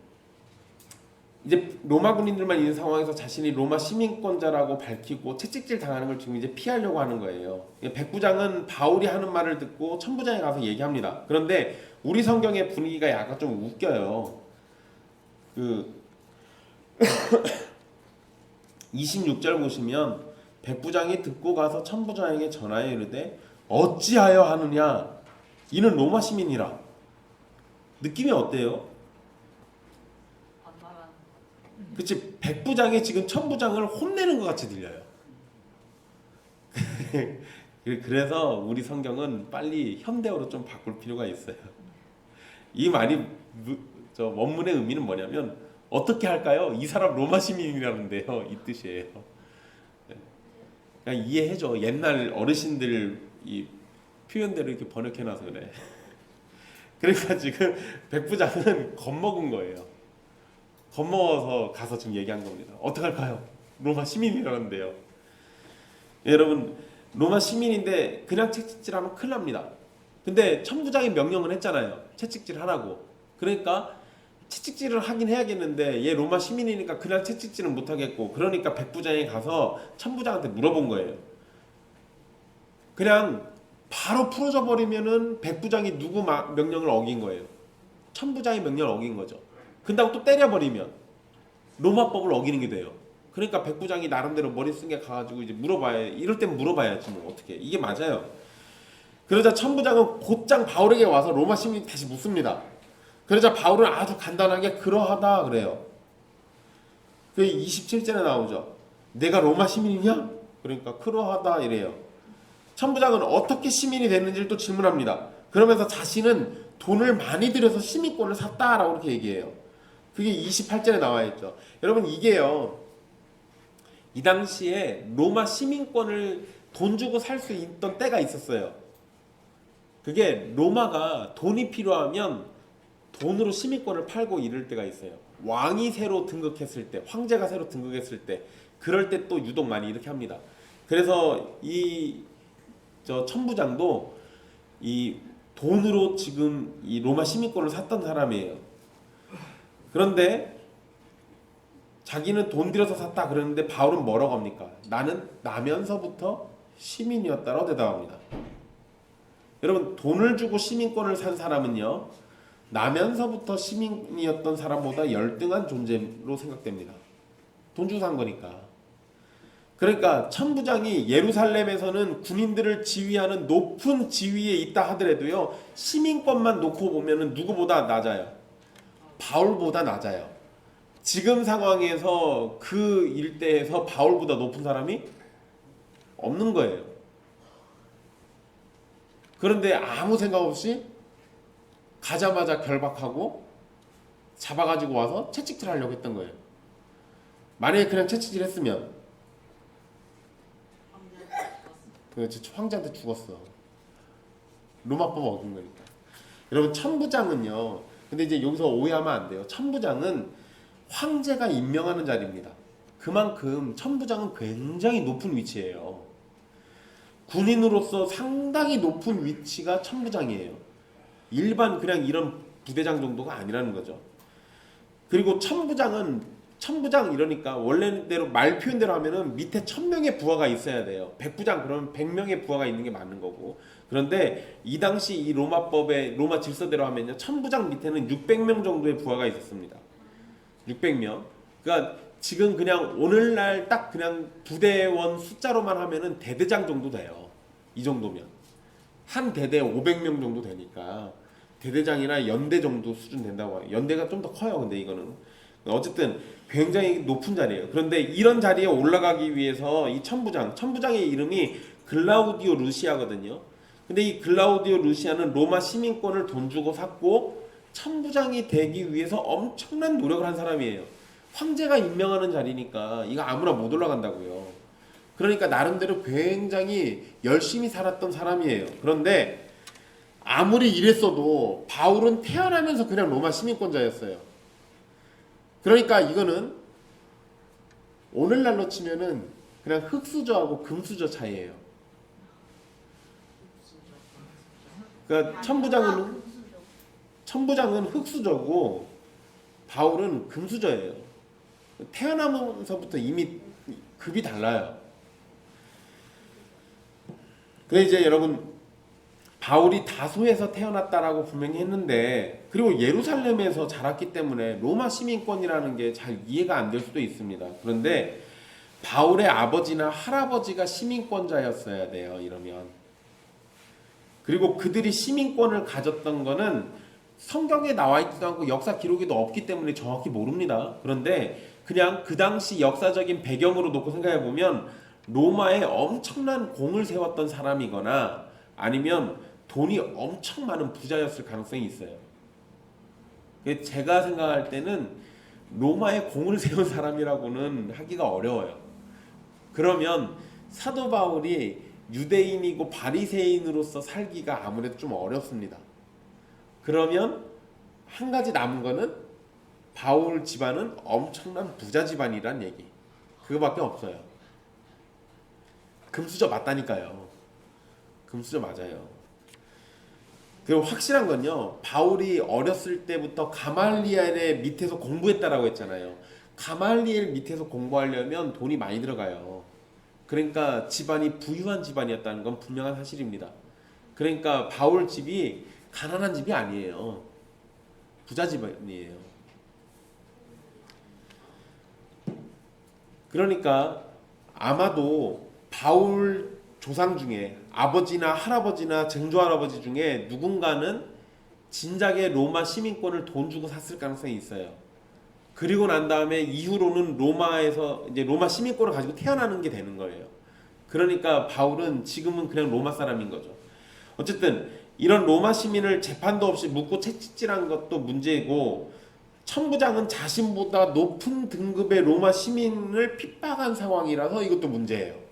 A: 이제 로마 군인들만 있는 상황에서 자신이 로마 시민권자라고 밝히고 채찍질 당하는 걸 지금 이제 피하려고 하는 거예요. 백부장은 바울이 하는 말을 듣고 천부장에 가서 얘기합니다. 그런데 우리 성경의 분위기가 약간 좀 웃겨요. 그 26절 보시면 백부장이 듣고 가서 천부장에게 전하여 이르되 어찌하여 하느냐 이는 로마 시민이라. 느낌이 어때요? 그치, 백부장이 지금 천부장을 혼내는 것 같이 들려요. 그래서 우리 성경은 빨리 현대어로 좀 바꿀 필요가 있어요. 이 말이 저 원문의 의미는 뭐냐면 어떻게 할까요? 이 사람 로마 시민이라는데요. 이 뜻이에요. 그냥 이해해줘. 옛날 어르신들 이 표현대로 이렇게 번역해놔서 그래. 그러니까 지금 백부장은 겁먹은 거예요. 겁먹어서 가서 지금 얘기한 겁니다. 어떡할까요? 로마 시민이라는데요. 여러분 로마 시민인데 그냥 채찍질하면 큰일 납니다. 근데 천부장이 명령을 했잖아요. 채찍질 하라고. 그러니까 채찍질을 하긴 해야겠는데 얘 로마 시민이니까 그냥 채찍질은 못하겠고 그러니까 백부장이 가서 천부장한테 물어본 거예요. 그냥 바로 풀어져 버리면은 백부장이 누구 명령을 어긴 거예요? 천부장이 명령을 어긴 거죠. 근다고 또 때려버리면 로마법을 어기는 게 돼요. 그러니까 백부장이 나름대로 머리 쓴 게 가가지고 이제 물어봐야, 이럴 땐 물어봐야지 뭐 어떻게 이게 맞아요. 그러자 천부장은 곧장 바울에게 와서 로마 시민이 다시 묻습니다. 그러자 바울은 아주 간단하게 그러하다 그래요. 그 27절에 나오죠. 내가 로마 시민이냐? 그러니까 그러하다 이래요. 천부장은 어떻게 시민이 됐는지를 또 질문합니다. 그러면서 자신은 돈을 많이 들여서 시민권을 샀다라고 이렇게 얘기해요. 그게 28절에 나와 있죠. 여러분 이게요. 이 당시에 로마 시민권을 돈 주고 살 수 있던 때가 있었어요. 그게 로마가 돈이 필요하면 돈으로 시민권을 팔고 이럴 때가 있어요. 왕이 새로 등극했을 때, 황제가 새로 등극했을 때, 그럴 때 또 유독 많이 이렇게 합니다. 그래서 이 천부장도 이 돈으로 지금 이 로마 시민권을 샀던 사람이에요. 그런데 자기는 돈 들여서 샀다 그러는데 바울은 뭐라고 합니까? 나는 나면서부터 시민이었다라고 대답합니다. 여러분 돈을 주고 시민권을 산 사람은요 나면서부터 시민이었던 사람보다 열등한 존재로 생각됩니다. 돈 주고 산 거니까. 그러니까 천부장이 예루살렘에서는 군인들을 지휘하는 높은 지위에 있다 하더라도요 시민권만 놓고 보면은 누구보다 낮아요. 바울보다 낮아요. 지금 상황에서 그 일대에서 바울보다 높은 사람이 없는 거예요. 그런데 아무 생각 없이 가자마자 결박하고 잡아가지고 와서 채찍질 하려고 했던 거예요. 만약에 그냥 채찍질 했으면 황제한테 죽었어. 로마법 어긴 거니까. 여러분 천부장은요. 근데 이제 여기서 오해하면 안 돼요. 천부장은 황제가 임명하는 자리입니다. 그만큼 천부장은 굉장히 높은 위치예요. 군인으로서 상당히 높은 위치가 천부장이에요. 일반 그냥 이런 부대장 정도가 아니라는 거죠. 그리고 천부장 이러니까 원래대로 말 표현대로 하면은 밑에 1000명의 부하가 있어야 돼요. 백부장 그러면 100명의 부하가 있는 게 맞는 거고. 그런데 이 당시 이 로마법의 로마 질서대로 하면요. 천부장 밑에는 600명 정도의 부하가 있었습니다. 600명. 그러니까 지금 그냥 오늘날 딱 그냥 부대원 숫자로만 하면은 대대장 정도 돼요. 이 정도면. 한 대대에 500명 정도 되니까 대대장이나 연대 정도 수준 된다고 해요. 연대가 좀 더 커요. 근데 이거는 어쨌든 굉장히 높은 자리예요. 그런데 이런 자리에 올라가기 위해서 이 천부장의 이름이 글라우디오 루시아거든요. 근데 이 글라우디오 루시아는 로마 시민권을 돈 주고 샀고 천부장이 되기 위해서 엄청난 노력을 한 사람이에요. 황제가 임명하는 자리니까 이거 아무나 못 올라간다고요. 그러니까 나름대로 굉장히 열심히 살았던 사람이에요. 그런데 아무리 이랬어도 바울은 태어나면서 그냥 로마 시민권자였어요. 그러니까 이거는 오늘날로 치면은 그냥 흙수저하고 금수저 차이예요. 그러니까 천부장은 흙수저고 바울은 금수저예요. 태어나면서부터 이미 급이 달라요. 그래 이제 여러분 바울이 다소에서 태어났다라고 분명히 했는데 그리고 예루살렘에서 자랐기 때문에 로마 시민권이라는 게 잘 이해가 안 될 수도 있습니다. 그런데 바울의 아버지나 할아버지가 시민권자였어야 돼요. 이러면 그리고 그들이 시민권을 가졌던 거는 성경에 나와 있지도 않고 역사 기록에도 없기 때문에 정확히 모릅니다. 그런데 그냥 그 당시 역사적인 배경으로 놓고 생각해 보면 로마에 엄청난 공을 세웠던 사람이거나 아니면 돈이 엄청 많은 부자였을 가능성이 있어요. 제가 생각할 때는 로마에 공을 세운 사람이라고는 하기가 어려워요. 그러면 사도 바울이 유대인이고 바리새인으로서 살기가 아무래도 좀 어렵습니다. 그러면 한 가지 남은 거는 바울 집안은 엄청난 부자 집안이란 얘기. 그거밖에 없어요. 금수저 맞다니까요. 금수저 맞아요. 그리고 확실한 건요. 바울이 어렸을 때부터 가말리엘의 밑에서 공부했다라고 했잖아요. 가말리엘 밑에서 공부하려면 돈이 많이 들어가요. 그러니까 집안이 부유한 집안이었다는 건 분명한 사실입니다. 그러니까 바울 집이 가난한 집이 아니에요. 부자 집안이에요. 그러니까 아마도 바울 조상 중에 아버지나 할아버지나 증조할아버지 중에 누군가는 진작에 로마 시민권을 돈 주고 샀을 가능성이 있어요. 그리고 난 다음에 이후로는 로마에서 이제 로마 시민권을 가지고 태어나는 게 되는 거예요. 그러니까 바울은 지금은 그냥 로마 사람인 거죠. 어쨌든 이런 로마 시민을 재판도 없이 묻고 채찍질한 것도 문제고 천부장은 자신보다 높은 등급의 로마 시민을 핍박한 상황이라서 이것도 문제예요.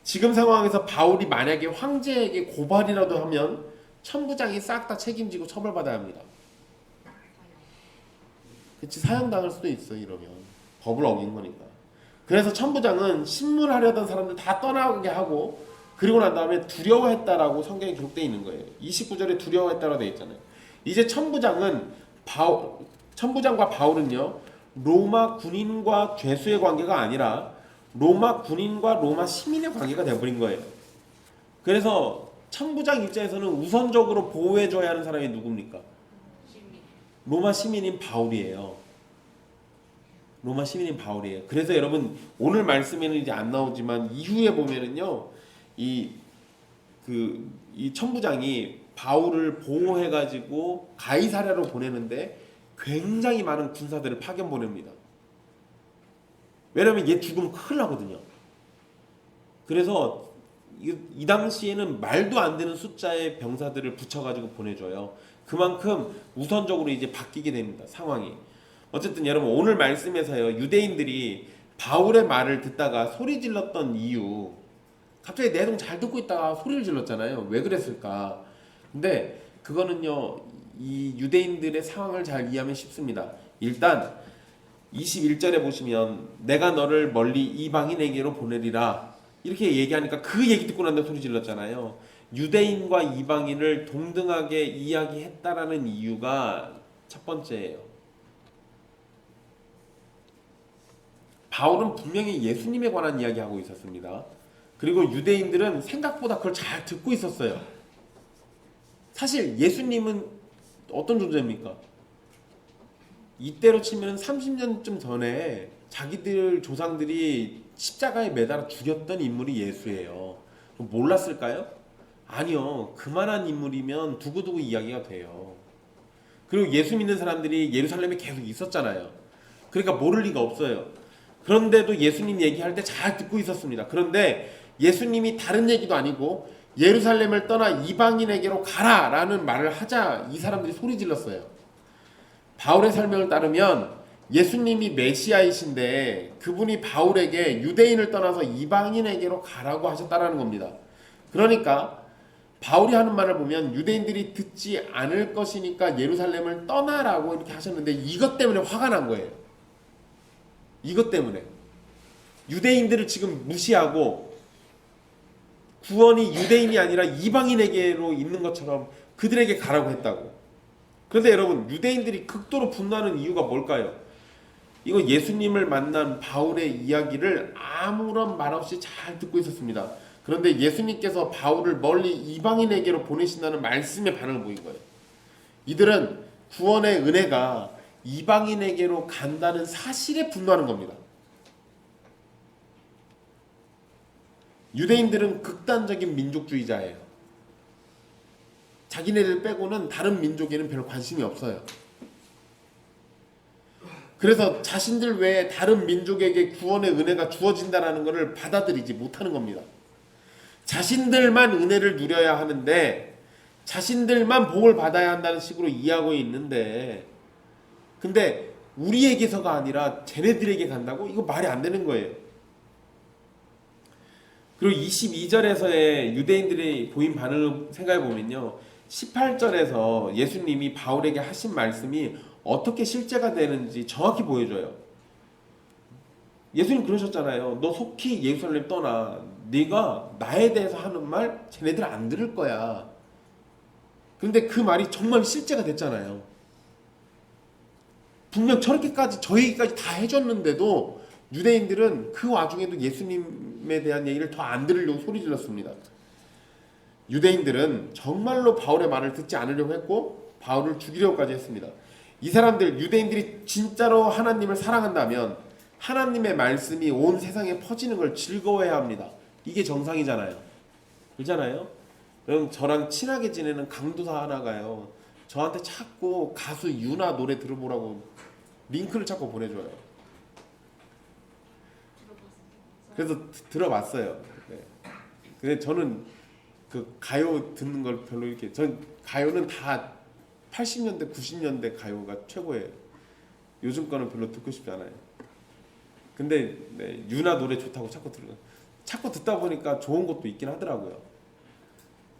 A: 지금 상황에서 바울이 만약에 황제에게 고발이라도 하면 천부장이 싹 다 책임지고 처벌받아야 합니다. 그치, 사형당할 수도 있어. 이러면 법을 어긴 거니까. 그래서 천부장은 신문하려던 사람들 다 떠나게 하고 그리고 난 다음에 두려워했다라고 성경에 기록되어 있는 거예요. 29절에 두려워했다라고 되어 있잖아요. 이제 천부장과 바울은요 로마 군인과 죄수의 관계가 아니라 로마 군인과 로마 시민의 관계가 되어버린 거예요. 그래서 천부장 입장에서는 우선적으로 보호해줘야 하는 사람이 누굽니까? 로마 시민인 바울이에요. 로마 시민인 바울이에요. 그래서 여러분 오늘 말씀에는 이제 안 나오지만 이후에 보면은요 이 천부장이 바울을 보호해가지고 가이사랴로 보내는데 굉장히 많은 군사들을 파견 보냅니다. 왜냐면 얘 죽으면 큰일 나거든요. 그래서 이 당시에는 말도 안 되는 숫자의 병사들을 붙여가지고 보내줘요. 그만큼 우선적으로 이제 바뀌게 됩니다. 상황이. 어쨌든 여러분 오늘 말씀에서요 유대인들이 바울의 말을 듣다가 소리 질렀던 이유, 갑자기 내동 잘 듣고 있다가 소리를 질렀잖아요. 왜 그랬을까? 근데 그거는요 이 유대인들의 상황을 잘 이해하면 쉽습니다. 일단 21절에 보시면 내가 너를 멀리 이방인에게로 보내리라 이렇게 얘기하니까 그 얘기 듣고 난 다음에 소리 질렀잖아요. 유대인과 이방인을 동등하게 이야기했다라는 이유가 첫 번째예요. 바울은 분명히 예수님에 관한 이야기하고 있었습니다. 그리고 유대인들은 생각보다 그걸 잘 듣고 있었어요. 사실 예수님은 어떤 존재입니까? 이때로 치면 30년쯤 전에 자기들 조상들이 십자가에 매달아 죽였던 인물이 예수예요. 몰랐을까요? 아니요. 그만한 인물이면 두고두고 이야기가 돼요. 그리고 예수 믿는 사람들이 예루살렘에 계속 있었잖아요. 그러니까 모를 리가 없어요. 그런데도 예수님 얘기할 때 잘 듣고 있었습니다. 그런데 예수님이 다른 얘기도 아니고 예루살렘을 떠나 이방인에게로 가라라는 말을 하자 이 사람들이 소리 질렀어요. 바울의 설명을 따르면 예수님이 메시아이신데 그분이 바울에게 유대인을 떠나서 이방인에게로 가라고 하셨다라는 겁니다. 그러니까 바울이 하는 말을 보면 유대인들이 듣지 않을 것이니까 예루살렘을 떠나라고 이렇게 하셨는데 이것 때문에 화가 난 거예요. 이것 때문에 유대인들을 지금 무시하고 구원이 유대인이 아니라 이방인에게로 있는 것처럼 그들에게 가라고 했다고. 그런데 여러분 유대인들이 극도로 분노하는 이유가 뭘까요? 이거 예수님을 만난 바울의 이야기를 아무런 말 없이 잘 듣고 있었습니다. 그런데 예수님께서 바울을 멀리 이방인에게로 보내신다는 말씀에 반응을 보인 거예요. 이들은 구원의 은혜가 이방인에게로 간다는 사실에 분노하는 겁니다. 유대인들은 극단적인 민족주의자예요. 자기네들 빼고는 다른 민족에는 별로 관심이 없어요. 그래서 자신들 외에 다른 민족에게 구원의 은혜가 주어진다는 것을 받아들이지 못하는 겁니다. 자신들만 은혜를 누려야 하는데 자신들만 복을 받아야 한다는 식으로 이해하고 있는데 근데 우리에게서가 아니라 쟤네들에게 간다고? 이거 말이 안 되는 거예요. 그리고 22절에서의 유대인들이 보인 반응을 생각해 보면요. 18절에서 예수님이 바울에게 하신 말씀이 어떻게 실제가 되는지 정확히 보여줘요. 예수님 그러셨잖아요. 너 속히 예루살렘 떠나. 네가 나에 대해서 하는 말 쟤네들 안 들을 거야. 그런데 그 말이 정말 실제가 됐잖아요. 분명 저렇게까지 저 얘기까지 다 해줬는데도 유대인들은 그 와중에도 예수님에 대한 얘기를 더 안 들으려고 소리 질렀습니다. 유대인들은 정말로 바울의 말을 듣지 않으려고 했고 바울을 죽이려고까지 했습니다. 이 사람들 유대인들이 진짜로 하나님을 사랑한다면 하나님의 말씀이 온 세상에 퍼지는 걸 즐거워해야 합니다. 이게 정상이잖아요. 그렇잖아요? 그럼 저랑 친하게 지내는 강도사 하나가요. 저한테 자꾸 가수 유나 노래 들어보라고 링크를 자꾸 보내줘요. 그래서 들어봤어요. 네. 근데 저는 그 가요 듣는 걸 별로 이렇게 전 가요는 다 80년대 90년대 가요가 최고예요. 요즘 거는 별로 듣고 싶지 않아요. 근데 네, 유나 노래 좋다고 자꾸 듣다 보니까 좋은 것도 있긴 하더라고요.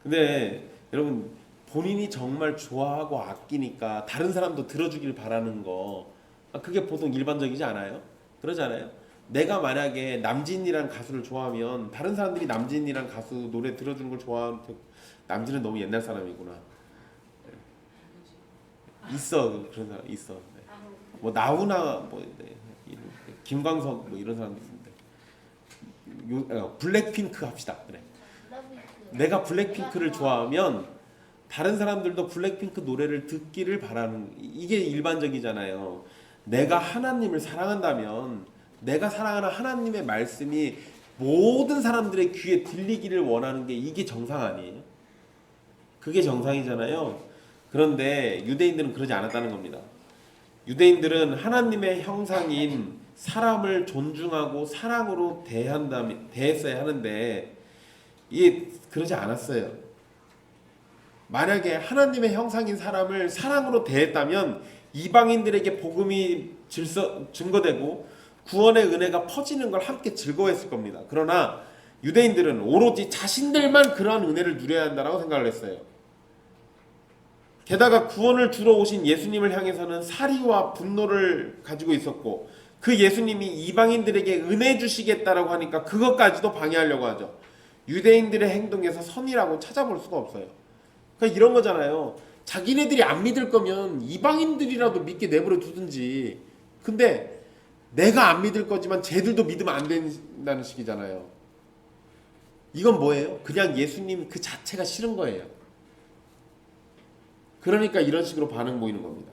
A: 근데 여러분 본인이 정말 좋아하고 아끼니까 다른 사람도 들어주길 바라는 거 그게 보통 일반적이지 않아요? 그러지 않아요? 내가 만약에 남진이란 가수를 좋아하면 다른 사람들이 남진이란 가수 노래 들어주는 걸 좋아하는 남진은 너무 옛날 사람이구나. 있어 그런 사람 있어. 네. 뭐 나훈아 뭐 네. 김광석 뭐 이런 사람도 있는데 블랙핑크 합시다. 그래. 내가 블랙핑크를 좋아하면 다른 사람들도 블랙핑크 노래를 듣기를 바라는 이게 일반적이잖아요. 내가 하나님을 사랑한다면 내가 사랑하는 하나님의 말씀이 모든 사람들의 귀에 들리기를 원하는 게 이게 정상 아니에요? 그게 정상이잖아요. 그런데 유대인들은 그러지 않았다는 겁니다. 유대인들은 하나님의 형상인 사람을 존중하고 사랑으로 대했어야 하는데 이게 그러지 않았어요. 만약에 하나님의 형상인 사람을 사랑으로 대했다면 이방인들에게 복음이 증거되고 구원의 은혜가 퍼지는 걸 함께 즐거워했을 겁니다. 그러나 유대인들은 오로지 자신들만 그러한 은혜를 누려야 한다고 생각을 했어요. 게다가 구원을 주러 오신 예수님을 향해서는 사리와 분노를 가지고 있었고 그 예수님이 이방인들에게 은혜 주시겠다라고 하니까 그것까지도 방해하려고 하죠. 유대인들의 행동에서 선이라고 찾아볼 수가 없어요. 그러니까 이런 거잖아요. 자기네들이 안 믿을 거면 이방인들이라도 믿게 내버려 두든지. 근데 내가 안 믿을 거지만 쟤들도 믿으면 안 된다는 식이잖아요. 이건 뭐예요? 그냥 예수님 그 자체가 싫은 거예요. 그러니까 이런 식으로 반응 보이는 겁니다.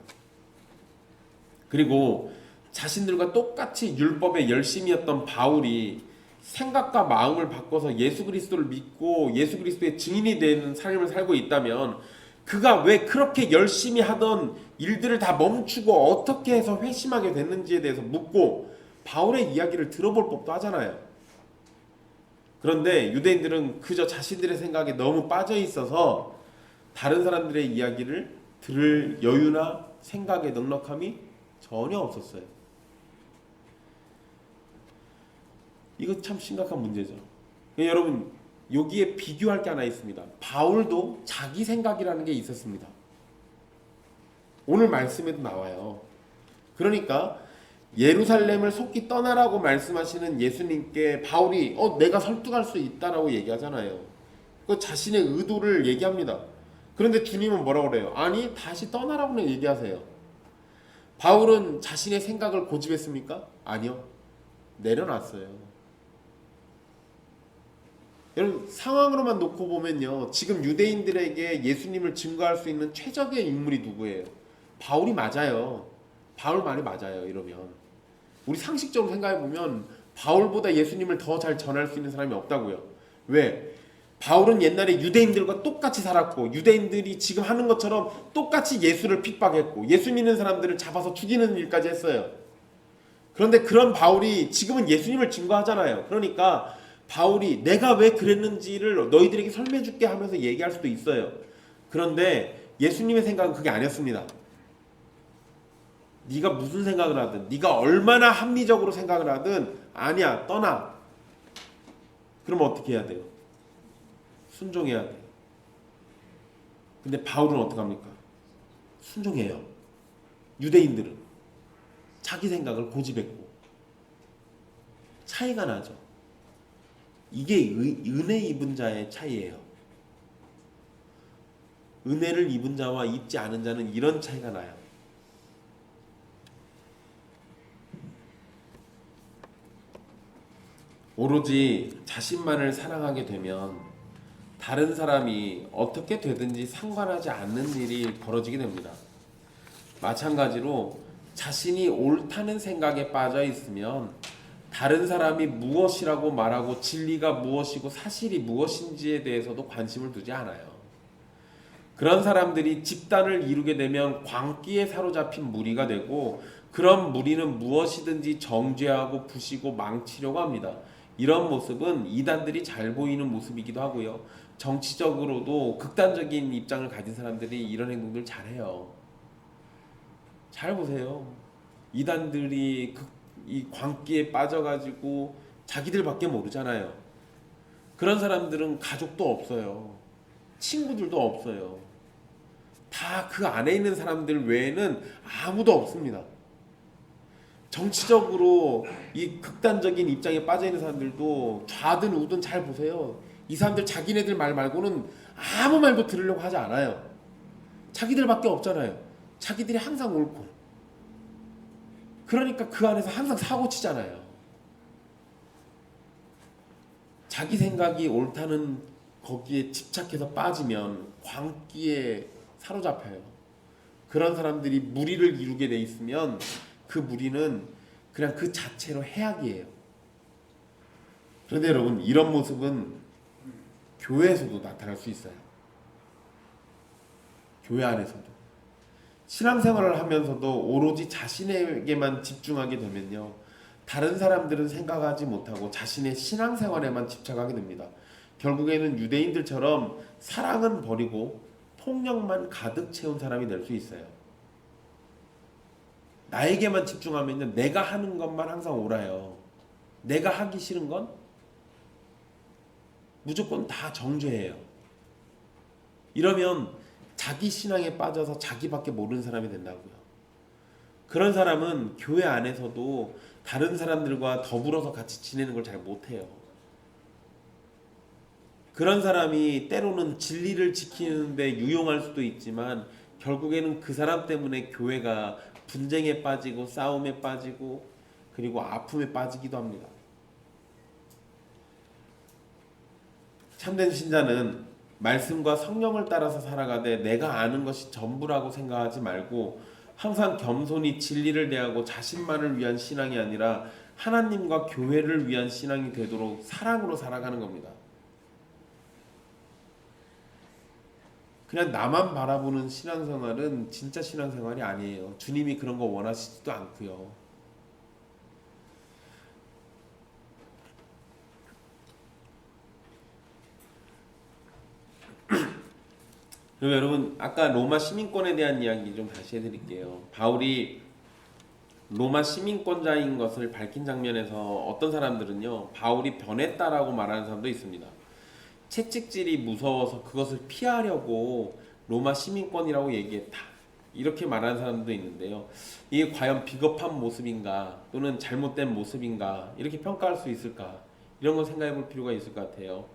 A: 그리고 자신들과 똑같이 율법에 열심이었던 바울이 생각과 마음을 바꿔서 예수 그리스도를 믿고 예수 그리스도의 증인이 되는 삶을 살고 있다면 그가 왜 그렇게 열심히 하던 일들을 다 멈추고 어떻게 해서 회심하게 됐는지에 대해서 묻고 바울의 이야기를 들어볼 법도 하잖아요. 그런데 유대인들은 그저 자신들의 생각에 너무 빠져 있어서 다른 사람들의 이야기를 들을 여유나 생각의 넉넉함이 전혀 없었어요. 이거 참 심각한 문제죠. 여러분, 여기에 비교할 게 하나 있습니다. 바울도 자기 생각이라는 게 있었습니다. 오늘 말씀에도 나와요. 그러니까 예루살렘을 속히 떠나라고 말씀하시는 예수님께 바울이 내가 설득할 수 있다라고 얘기하잖아요. 그 자신의 의도를 얘기합니다. 그런데 주님은 뭐라고 그래요? 아니, 다시 떠나라고는 얘기하세요. 바울은 자신의 생각을 고집했습니까? 아니요. 내려놨어요. 여러분, 상황으로만 놓고 보면요, 지금 유대인들에게 예수님을 증거할 수 있는 최적의 인물이 누구예요? 바울이 맞아요. 바울 말이 맞아요. 이러면 우리 상식적으로 생각해 보면 바울보다 예수님을 더 잘 전할 수 있는 사람이 없다고요. 왜? 바울은 옛날에 유대인들과 똑같이 살았고 유대인들이 지금 하는 것처럼 똑같이 예수를 핍박했고 예수 믿는 사람들을 잡아서 죽이는 일까지 했어요. 그런데 그런 바울이 지금은 예수님을 증거하잖아요. 그러니까 바울이 내가 왜 그랬는지를 너희들에게 설명해 줄게 하면서 얘기할 수도 있어요. 그런데 예수님의 생각은 그게 아니었습니다. 네가 무슨 생각을 하든 네가 얼마나 합리적으로 생각을 하든 아니야, 떠나. 그러면 어떻게 해야 돼요? 순종해야 돼요. 근데 바울은 어떡합니까? 순종해요. 유대인들은 자기 생각을 고집했고 차이가 나죠. 이게 은혜 입은 자의 차이예요. 은혜를 입은 자와 입지 않은 자는 이런 차이가 나요. 오로지 자신만을 사랑하게 되면 다른 사람이 어떻게 되든지 상관하지 않는 일이 벌어지게 됩니다. 마찬가지로 자신이 옳다는 생각에 빠져 있으면 다른 사람이 무엇이라고 말하고 진리가 무엇이고 사실이 무엇인지에 대해서도 관심을 두지 않아요. 그런 사람들이 집단을 이루게 되면 광기에 사로잡힌 무리가 되고 그런 무리는 무엇이든지 정죄하고 부시고 망치려고 합니다. 이런 모습은 이단들이 잘 보이는 모습이기도 하고요. 정치적으로도 극단적인 입장을 가진 사람들이 이런 행동들 잘해요. 잘 보세요. 이단들이 이 광기에 빠져가지고 자기들밖에 모르잖아요. 그런 사람들은 가족도 없어요. 친구들도 없어요. 다 그 안에 있는 사람들 외에는 아무도 없습니다. 정치적으로 이 극단적인 입장에 빠져있는 사람들도 좌든 우든 잘 보세요. 이 사람들 자기네들 말 말고는 아무 말도 들으려고 하지 않아요. 자기들밖에 없잖아요. 자기들이 항상 옳고. 그러니까 그 안에서 항상 사고 치잖아요. 자기 생각이 옳다는 거기에 집착해서 빠지면 광기에 사로잡혀요. 그런 사람들이 무리를 이루게 돼 있으면 그 무리는 그냥 그 자체로 해악이에요. 그런데 여러분, 이런 모습은 교회에서도 나타날 수 있어요. 교회 안에서도. 신앙생활을 하면서도 오로지 자신에게만 집중하게 되면요, 다른 사람들은 생각하지 못하고 자신의 신앙생활에만 집착하게 됩니다. 결국에는 유대인들처럼 사랑은 버리고 폭력만 가득 채운 사람이 될 수 있어요. 나에게만 집중하면 내가 하는 것만 항상 옳아요. 내가 하기 싫은 건 무조건 다 정죄해요. 이러면 자기 신앙에 빠져서 자기밖에 모르는 사람이 된다고요. 그런 사람은 교회 안에서도 다른 사람들과 더불어서 같이 지내는 걸 잘 못해요. 그런 사람이 때로는 진리를 지키는데 유용할 수도 있지만 결국에는 그 사람 때문에 교회가 분쟁에 빠지고 싸움에 빠지고 그리고 아픔에 빠지기도 합니다. 참된 신자는 말씀과 성령을 따라서 살아가되 내가 아는 것이 전부라고 생각하지 말고 항상 겸손히 진리를 대하고 자신만을 위한 신앙이 아니라 하나님과 교회를 위한 신앙이 되도록 사랑으로 살아가는 겁니다. 그냥 나만 바라보는 신앙생활은 진짜 신앙생활이 아니에요. 주님이 그런 거 원하시지도 않고요. 그럼 여러분 아까 로마 시민권에 대한 이야기 좀 다시 해드릴게요. 바울이 로마 시민권자인 것을 밝힌 장면에서 어떤 사람들은요, 바울이 변했다라고 말하는 사람도 있습니다. 채찍질이 무서워서 그것을 피하려고 로마 시민권이라고 얘기했다, 이렇게 말하는 사람도 있는데요. 이게 과연 비겁한 모습인가 또는 잘못된 모습인가 이렇게 평가할 수 있을까, 이런 걸 생각해 볼 필요가 있을 것 같아요.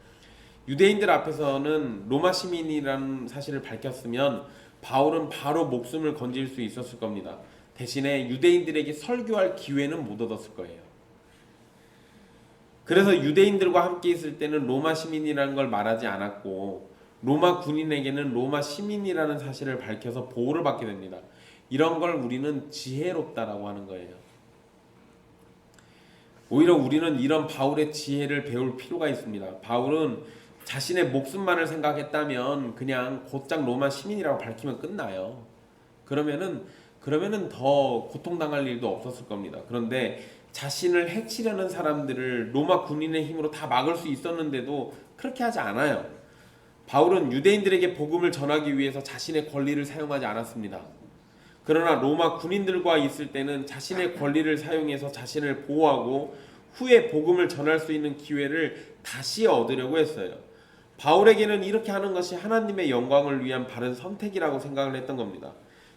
A: 유대인들 앞에서는 로마 시민이라는 사실을 밝혔으면 바울은 바로 목숨을 건질 수 있었을 겁니다. 대신에 유대인들에게 설교할 기회는 못 얻었을 거예요. 그래서 유대인들과 함께 있을 때는 로마 시민이라는 걸 말하지 않았고, 로마 군인에게는 로마 시민이라는 사실을 밝혀서 보호를 받게 됩니다. 이런 걸 우리는 지혜롭다라고 하는 거예요. 오히려 우리는 이런 바울의 지혜를 배울 필요가 있습니다. 바울은 자신의 목숨만을 생각했다면 그냥 곧장 로마 시민이라고 밝히면 끝나요. 그러면은 더 고통당할 일도 없었을 겁니다. 그런데 자신을 해치려는 사람들을 로마 군인의 힘으로 다 막을 수 있었는데도 그렇게 하지 않아요. 바울은 유대인들에게 복음을 전하기 위해서 자신의 권리를 사용하지 않았습니다. 그러나 로마 군인들과 있을 때는 자신의 권리를 사용해서 자신을 보호하고 후에 복음을 전할 수 있는 기회를 다시 얻으려고 했어요. 바울에게는 이렇게 하는 것이 하나님의 영광을 위한 바른 선택이라고 생각을 했던 겁니다.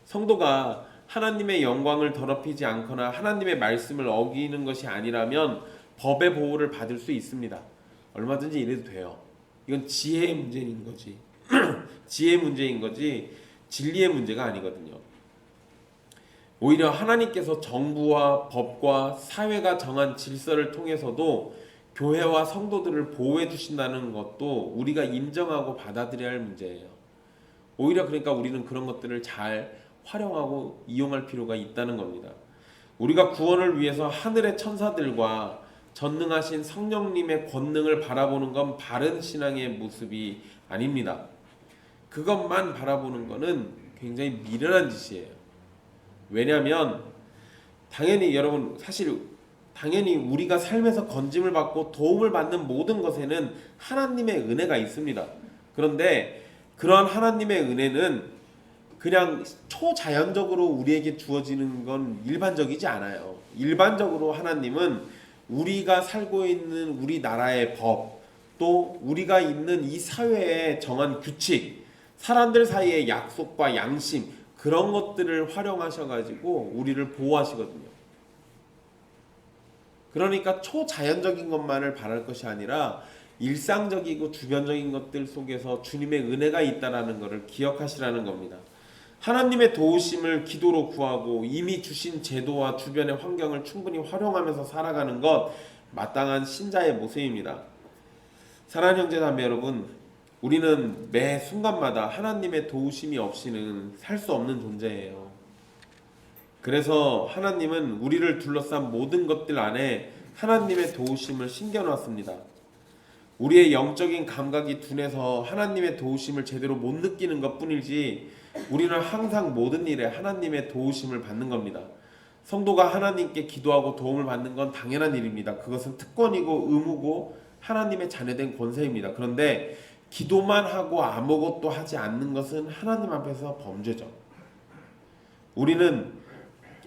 A: 성도가 하나님의 영광을 더럽히지 않거나 하나님의 말씀을 어기는 것이 아니라면 법의 보호를 받을 수 있습니다. 얼마든지 이래도 돼요. 이건 지혜의 문제인 거지. 지혜의 문제인 거지 진리의 문제가 아니거든요. 오히려 하나님께서 정부와 법과 사회가 정한 질서를 통해서도 교회와 성도들을 보호해 주신다는 것도 우리가 인정하고 받아들여야 할 문제예요. 오히려 그러니까 우리는 그런 것들을 잘 활용하고 이용할 필요가 있다는 겁니다. 우리가 구원을 위해서 하늘의 천사들과 전능하신 성령님의 권능을 바라보는 건 바른 신앙의 모습이 아닙니다. 그것만 바라보는 것은 굉장히 미련한 짓이에요. 왜냐하면 당연히 여러분 당연히 우리가 삶에서 건짐을 받고 도움을 받는 모든 것에는 하나님의 은혜가 있습니다. 그런데 그러한 하나님의 은혜는 그냥 초자연적으로 우리에게 주어지는 건 일반적이지 않아요. 일반적으로 하나님은 우리가 살고 있는 우리나라의 법, 또 우리가 있는 이 사회에 정한 규칙, 사람들 사이의 약속과 양심, 그런 것들을 활용하셔가지고 우리를 보호하시거든요. 그러니까 초자연적인 것만을 바랄 것이 아니라 일상적이고 주변적인 것들 속에서 주님의 은혜가 있다라는 것을 기억하시라는 겁니다. 하나님의 도우심을 기도로 구하고 이미 주신 제도와 주변의 환경을 충분히 활용하면서 살아가는 것, 마땅한 신자의 모습입니다. 사랑하는 형제 자매 여러분, 우리는 매 순간마다 하나님의 도우심이 없이는 살 수 없는 존재예요. 그래서 하나님은 우리를 둘러싼 모든 것들 안에 하나님의 도우심을 심겨놨습니다. 우리의 영적인 감각이 둔해서 하나님의 도우심을 제대로 못 느끼는 것뿐이지 우리는 항상 모든 일에 하나님의 도우심을 받는 겁니다. 성도가 하나님께 기도하고 도움을 받는 건 당연한 일입니다. 그것은 특권이고 의무고 하나님의 자녀된 권세입니다. 그런데 기도만 하고 아무것도 하지 않는 것은 하나님 앞에서 범죄죠. 우리는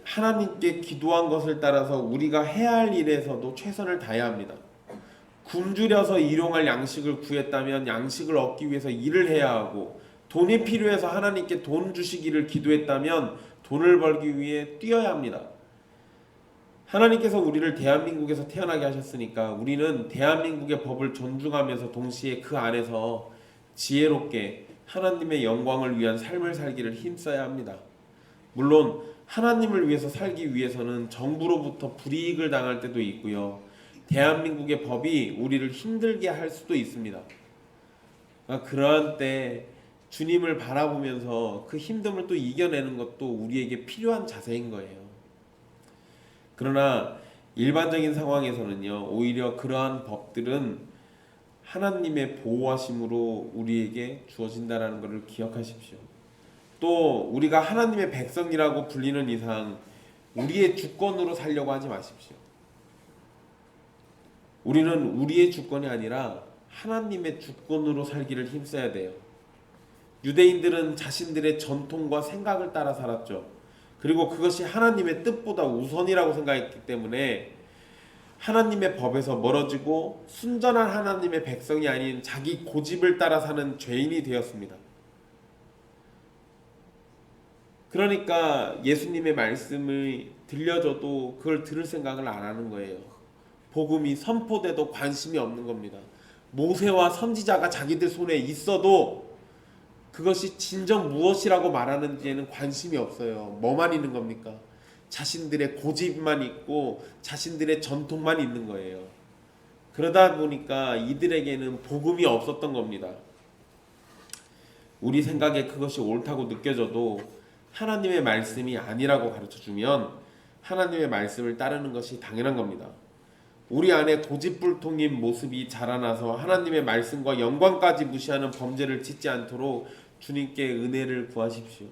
A: 하나님께 기도한 것을 따라서 우리가 해야 할 일에서도 최선을 다해야 합니다. 굶주려서 일용할 양식을 구했다면 양식을 얻기 위해서 일을 해야 하고, 돈이 필요해서 하나님께 돈 주시기를 기도했다면 돈을 벌기 위해 뛰어야 합니다. 하나님께서 우리를 대한민국에서 태어나게 하셨으니까 우리는 대한민국의 법을 존중하면서 동시에 그 안에서 지혜롭게 하나님의 영광을 위한 삶을 살기를 힘써야 합니다. 물론 하나님을 위해서 살기 위해서는 정부로부터 불이익을 당할 때도 있고요. 대한민국의 법이 우리를 힘들게 할 수도 있습니다. 그러한 때 주님을 바라보면서 그 힘듦을 또 이겨내는 것도 우리에게 필요한 자세인 거예요. 그러나 일반적인 상황에서는요, 오히려 그러한 법들은 하나님의 보호하심으로 우리에게 주어진다라는 것을 기억하십시오. 또 우리가 하나님의 백성이라고 불리는 이상 우리의 주권으로 살려고 하지 마십시오. 우리는 우리의 주권이 아니라 하나님의 주권으로 살기를 힘써야 돼요. 유대인들은 자신들의 전통과 생각을 따라 살았죠. 그리고 그것이 하나님의 뜻보다 우선이라고 생각했기 때문에 하나님의 법에서 멀어지고 순전한 하나님의 백성이 아닌 자기 고집을 따라 사는 죄인이 되었습니다. 그러니까 예수님의 말씀을 들려줘도 그걸 들을 생각을 안 하는 거예요. 복음이 선포돼도 관심이 없는 겁니다. 모세와 선지자가 자기들 손에 있어도 그것이 진정 무엇이라고 말하는지에는 관심이 없어요. 뭐만 있는 겁니까? 자신들의 고집만 있고 자신들의 전통만 있는 거예요. 그러다 보니까 이들에게는 복음이 없었던 겁니다. 우리 생각에 그것이 옳다고 느껴져도 하나님의 말씀이 아니라고 가르쳐주면 하나님의 말씀을 따르는 것이 당연한 겁니다. 우리 안에 고집불통인 모습이 자라나서 하나님의 말씀과 영광까지 무시하는 범죄를 짓지 않도록 주님께 은혜를 구하십시오.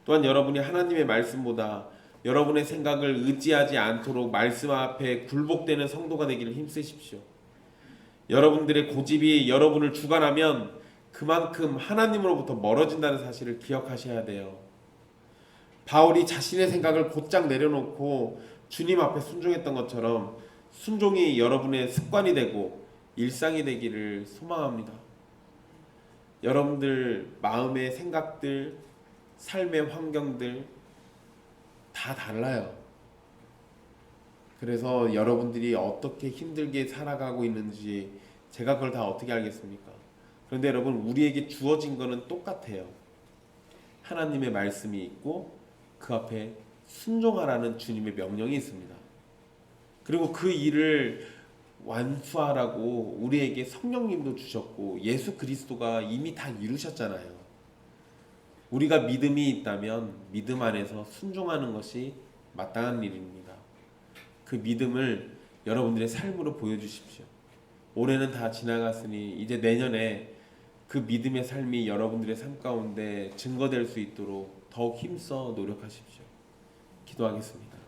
A: 또한 여러분이 하나님의 말씀보다 여러분의 생각을 의지하지 않도록 말씀 앞에 굴복되는 성도가 되기를 힘쓰십시오. 여러분들의 고집이 여러분을 주관하면 그만큼 하나님으로부터 멀어진다는 사실을 기억하셔야 돼요. 바울이 자신의 생각을 곧장 내려놓고 주님 앞에 순종했던 것처럼 순종이 여러분의 습관이 되고 일상이 되기를 소망합니다. 여러분들 마음의 생각들, 삶의 환경들 다 달라요. 그래서 여러분들이 어떻게 힘들게 살아가고 있는지 제가 그걸 다 어떻게 알겠습니까? 그런데 여러분, 우리에게 주어진 거는 똑같아요. 하나님의 말씀이 있고 그 앞에 순종하라는 주님의 명령이 있습니다. 그리고 그 일을 완수하라고 우리에게 성령님도 주셨고 예수 그리스도가 이미 다 이루셨잖아요. 우리가 믿음이 있다면 믿음 안에서 순종하는 것이 마땅한 일입니다. 그 믿음을 여러분들의 삶으로 보여주십시오. 올해는 다 지나갔으니 이제 내년에 그 믿음의 삶이 여러분들의 삶 가운데 증거될 수 있도록 더욱 힘써 노력하십시오. 기도하겠습니다.